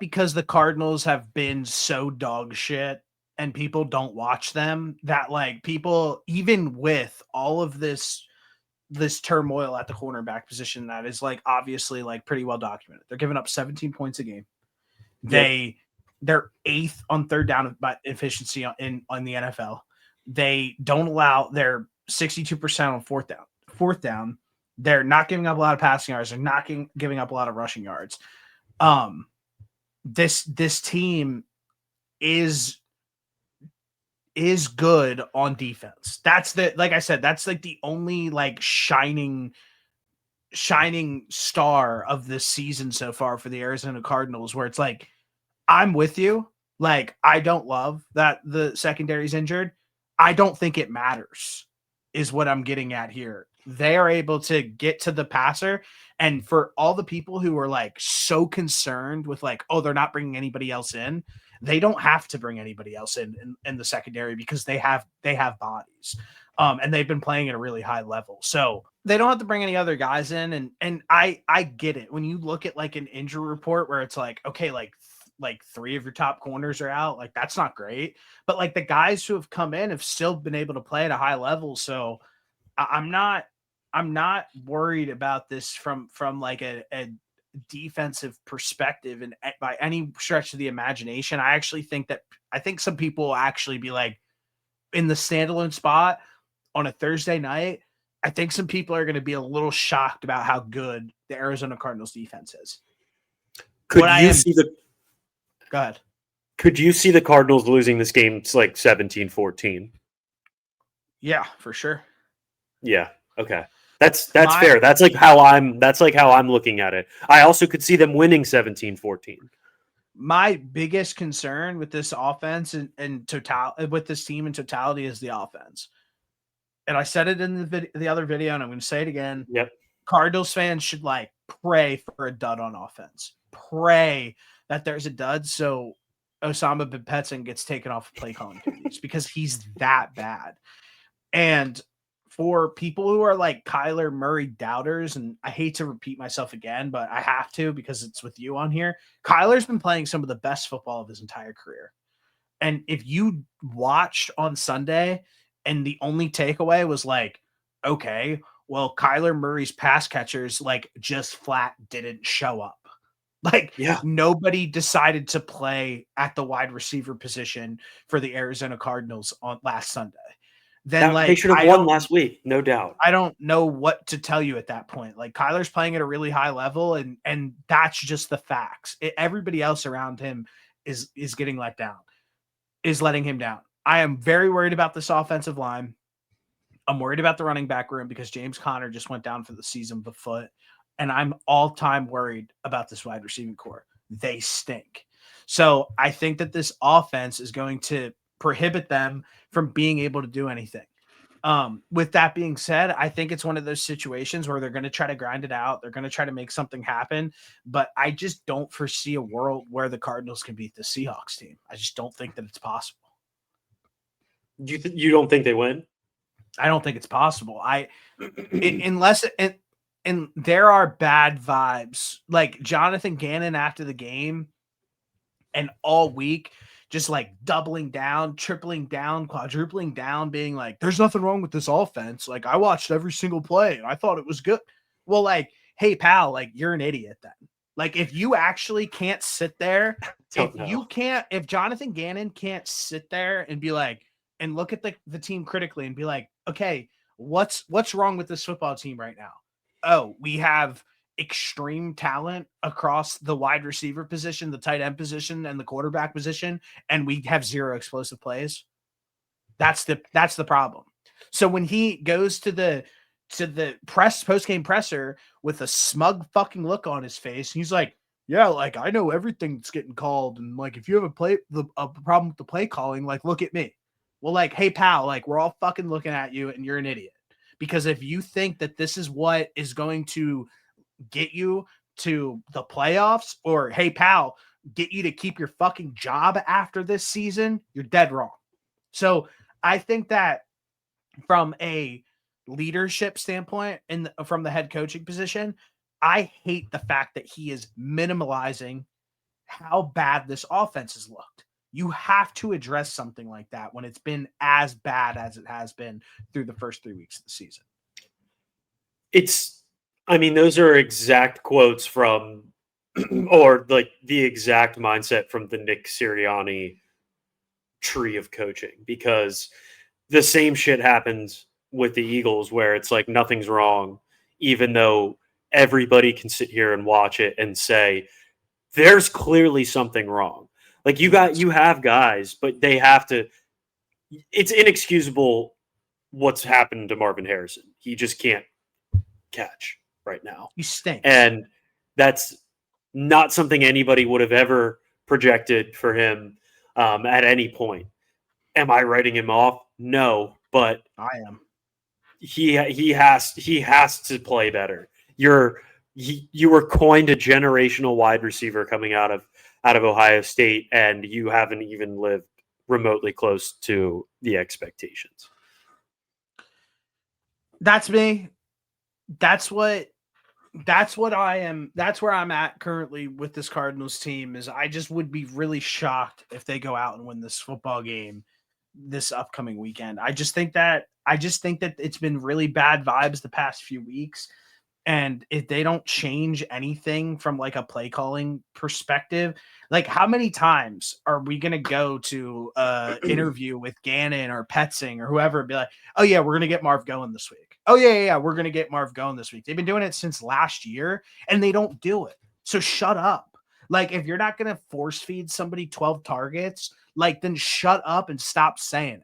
because the Cardinals have been so dog shit and people don't watch them, that people, even with all of this turmoil at the cornerback position, that is obviously pretty well documented. They're giving up 17 points a game. They're 8th on third down by efficiency on the NFL. They don't allow, they're 62% on fourth down. They're not giving up a lot of passing yards. They're not giving up a lot of rushing yards. This team is good on defense. That's like I said, that's the only shining star of this season so far for the Arizona Cardinals, where it's I'm with you. I don't love that the secondary's injured. I don't think it matters, is what I'm getting at here. They are able to get to the passer. And for all the people who are so concerned with oh, they're not bringing anybody else in, they don't have to bring anybody else in the secondary, because they have bodies. And they've been playing at a really high level. So they don't have to bring any other guys in. And I get it. When you look at an injury report where it's okay, 3 of your top corners are out, that's not great. But the guys who have come in have still been able to play at a high level. So I'm not worried about this from a defensive perspective, and by any stretch of the imagination. I think some people will actually be in the standalone spot on a Thursday night. I think some people are going to be a little shocked about how good the Arizona Cardinals defense is. Go ahead. Could you see the Cardinals losing this game? It's 17-14. Yeah, for sure. Yeah. Okay. That's fair. That's how I'm looking at it. I also could see them winning 17-14. My biggest concern with this offense and with this team in totality is the offense. And I said it in the other video, and I'm going to say it again. Yep. Cardinals fans should pray for a dud on offense. Pray that there's a dud so Osama bin Petson gets taken off of play calling duties, because he's that bad. And for people who are Kyler Murray doubters, and I hate to repeat myself again, but I have to because it's with you on here, Kyler's been playing some of the best football of his entire career. And if you watched on Sunday and the only takeaway was okay, well, Kyler Murray's pass catchers just flat didn't show up. Like Yeah. nobody decided to play at the wide receiver position for the Arizona Cardinals on last Sunday. Then They like should have won last week, no doubt. I don't know what to tell you at that point. Like Kyler's playing at a really high level, and that's just the facts. Everybody else around him is getting let down, is letting him down. I am very worried about this offensive line. I'm worried about the running back room because James Conner just went down for the season with a foot. And I'm all-time worried about this wide receiving core. They stink. So I think that this offense is going to prohibit them from being able to do anything. With that being said, I think it's one of those situations where they're going to try to grind it out. They're going to try to make something happen. But I just don't foresee a world where the Cardinals can beat the Seahawks team. I just don't think that it's possible. You don't think they win? I don't think it's possible. Unless and there are bad vibes. Like Jonathan Gannon after the game and all week, just like doubling down, tripling down, quadrupling down, being like, there's nothing wrong with this offense. Like I watched every single play and I thought it was good. Well, like, hey pal, like you're an idiot then. Like if you actually can't sit there, if Jonathan Gannon can't sit there and be like, and look at the team critically and be like, okay, what's wrong with this football team right now? Oh, we have extreme talent across the wide receiver position, the tight end position, and the quarterback position, and we have zero explosive plays. That's the problem. So when he goes to the post game presser with a smug fucking look on his face, he's like, yeah, like I know everything that's getting called, and like if you have a problem with the play calling, like look at me. Well, like, hey pal, like we're all fucking looking at you, and you're an idiot. Because if you think that this is what is going to get you to the playoffs, or hey pal, get you to keep your fucking job after this season, you're dead wrong. So I think that from a leadership standpoint and from the head coaching position, I hate the fact that he is minimalizing how bad this offense has looked. You have to address something like that when it's been as bad as it has been through the first 3 weeks of the season. Those are exact quotes from, or like the exact mindset from the Nick Sirianni tree of coaching, because the same shit happens with the Eagles where it's like nothing's wrong, even though everybody can sit here and watch it and say, there's clearly something wrong. Like you have guys, but they have to, it's inexcusable what's happened to Marvin Harrison. He just can't catch right now. He stinks. And that's not something anybody would have ever projected for him at any point. Am I writing him off? No, but I am. He has to play better. You were coined a generational wide receiver coming out of Ohio State, and you haven't even lived remotely close to the expectations. That's me. That's what I am. That's where I'm at currently with this Cardinals team. Is I just would be really shocked if they go out and win this football game this upcoming weekend. I just think that it's been really bad vibes the past few weeks. And if they don't change anything from like a play calling perspective, like how many times are we going to go to interview with Gannon or Petzing or whoever and be like, oh yeah, we're going to get Marv going this week. Oh yeah, we're going to get Marv going this week. They've been doing it since last year and they don't do it. So shut up. Like if you're not going to force feed somebody 12 targets, like then shut up and stop saying it.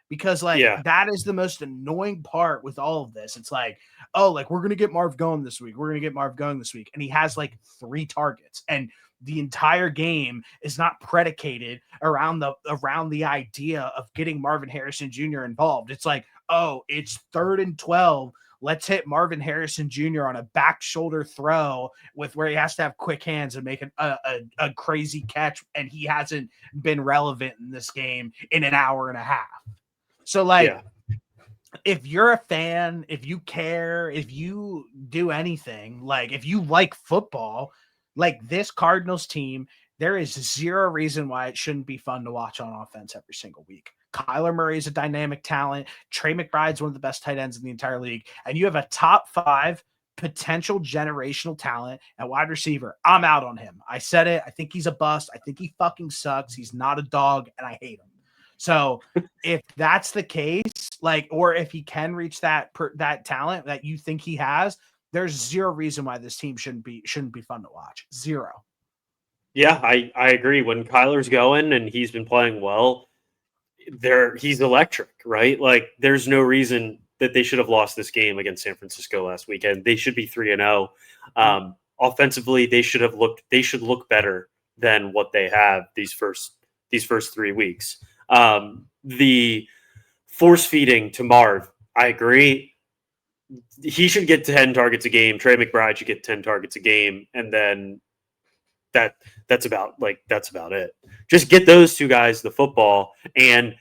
Because that is the most annoying part with all of this. It's like, oh, like we're going to get Marv going this week. We're going to get Marv going this week. And he has like 3 targets and the entire game is not predicated around the idea of getting Marvin Harrison Jr. involved. It's like, oh, it's 3rd and 12. Let's hit Marvin Harrison Jr. on a back shoulder throw with where he has to have quick hands and make a crazy catch. And he hasn't been relevant in this game in an hour and a half. So if you're a fan, if you care, if you do anything, like if you like football, like this Cardinals team, there is zero reason why it shouldn't be fun to watch on offense every single week. Kyler Murray is a dynamic talent. Trey McBride's one of the best tight ends in the entire league. And you have a top 5 potential generational talent at wide receiver. I'm out on him. I said it. I think he's a bust. I think he fucking sucks. He's not a dog, and I hate him. So if that's the case, like, or if he can reach that talent that you think he has, there's zero reason why this team shouldn't be fun to watch. Zero. Yeah, I agree. When Kyler's going and he's been playing well, he's electric, right? Like, there's no reason that they should have lost this game against San Francisco last weekend. They should be 3-0. Offensively, they should look better than what they have these first 3 weeks. The force feeding to Marv, I agree. He should get 10 targets a game. Trey McBride should get 10 targets a game, and then that's about it. Just get those two guys the football, and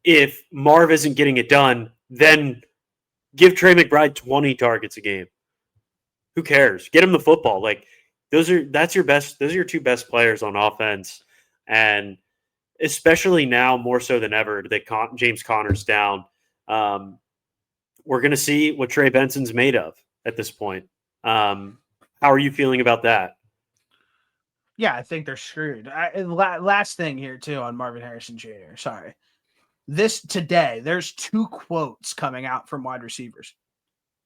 if Marv isn't getting it done, then give Trey McBride 20 targets a game. Who cares? Get him the football. Like, those are your two best players on offense, and especially now more so than ever that James Conner's down. We're going to see what Trey Benson's made of at this point. How are you feeling about that? Yeah, I think they're screwed. Last thing here, too, on Marvin Harrison Jr. Sorry. Today, there's 2 quotes coming out from wide receivers.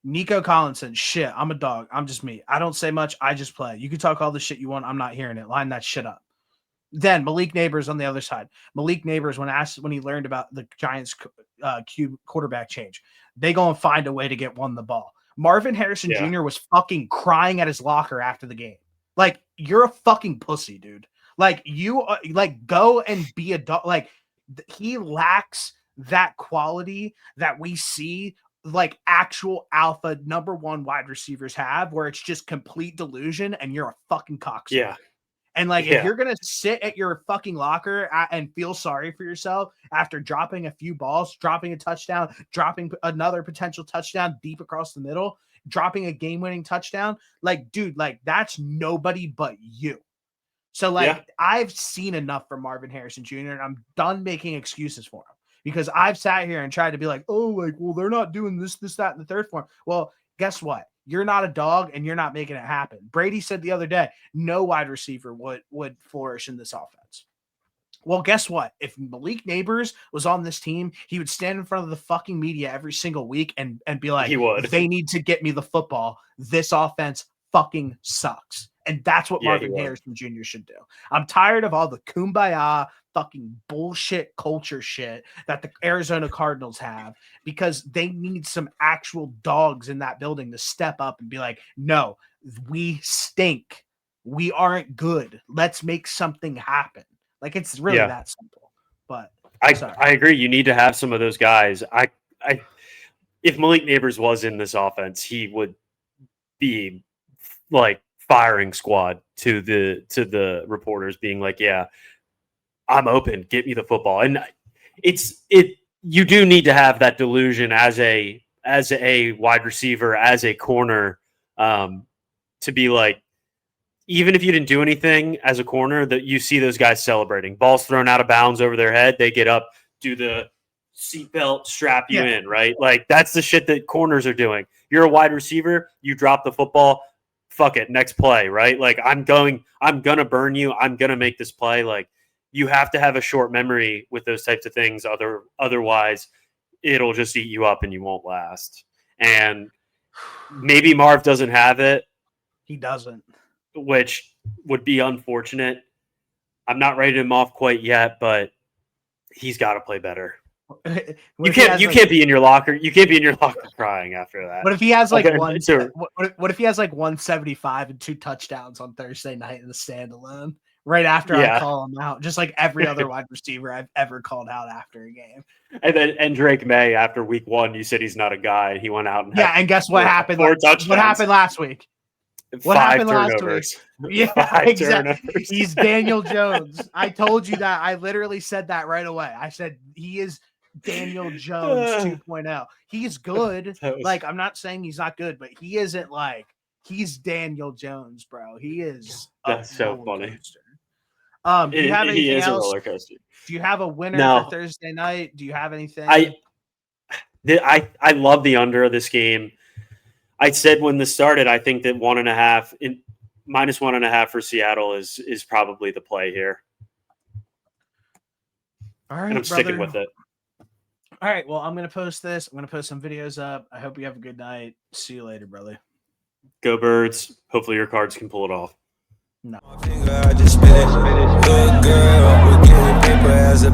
Nico Collins said, "Shit, I'm a dog. I'm just me. I don't say much. I just play. You can talk all the shit you want. I'm not hearing it. Line that shit up." Then Malik Neighbors on the other side. Malik Neighbors, when asked when he learned about the Giants' quarterback change, they go and find a way to get one the ball. Marvin Harrison Jr. was fucking crying at his locker after the game. Like, you're a fucking pussy, dude. Like, you go and be a dog. Like, he lacks that quality that we see like actual alpha number 1 wide receivers have, where it's just complete delusion and you're a fucking cocksucker. Yeah. And like, if you're going to sit at your fucking locker and feel sorry for yourself after dropping a few balls, dropping a touchdown, dropping another potential touchdown deep across the middle, dropping a game-winning touchdown, like, dude, like, that's nobody but you. So, like, I've seen enough from Marvin Harrison Jr., and I'm done making excuses for him, because I've sat here and tried to be like, oh, like, well, they're not doing this, that, and the third for him. Well, guess what? You're not a dog, and you're not making it happen. Brady said the other day, no wide receiver would flourish in this offense. Well, guess what? If Malik Neighbors was on this team, he would stand in front of the fucking media every single week and be like, they need to get me the football. This offense fucking sucks. And that's what Marvin Harrison Jr. should do. I'm tired of all the kumbaya fucking bullshit culture shit that the Arizona Cardinals have, because they need some actual dogs in that building to step up and be like, no, we stink. We aren't good. Let's make something happen. Like, it's really that simple. But I agree. You need to have some of those guys. If Malik Neighbors was in this offense, he would be like firing squad to the reporters, being like, yeah, I'm open, get me the football. And you do need to have that delusion as a wide receiver, as a corner, to be like, even if you didn't do anything as a corner, that you see those guys celebrating, balls thrown out of bounds over their head, they get up, do the seatbelt, strap you in, right? Like, that's the shit that corners are doing. You're a wide receiver, you drop the football, fuck it, next play, right? Like, I'm gonna burn you, I'm gonna make this play. Like, you have to have a short memory with those types of things. Otherwise, it'll just eat you up and you won't last. And maybe Marv doesn't have it. He doesn't. Which would be unfortunate. I'm not writing him off quite yet, but he's got to play better. You can't be in your locker. You can't be in your locker crying after that. What if he has like what if he has like 175 and 2 touchdowns on Thursday night in the standalone? Right after I call him out, just like every other wide receiver I've ever called out after a game. And Drake May, after week 1, you said he's not a guy. He went out and and guess what happened? What happened last week? What happened last week? Yeah, exactly. He's Daniel Jones. I told you that. I literally said that right away. I said he is Daniel Jones 2.0. He's good. Like, I'm not saying he's not good, but he isn't like, he's Daniel Jones, bro. He is. That's so funny. Do you have anything else? A roller coaster. Do you have a winner for Thursday night? Do you have anything? I love the under of this game. I said when this started, I think that -1.5 for Seattle is probably the play here. All right, and I'm sticking with it. All right, well, I'm going to post this. I'm going to post some videos up. I hope you have a good night. See you later, brother. Go Birds. Hopefully your Cards can pull it off. No. I just spit it. Good girl, we're getting paper as a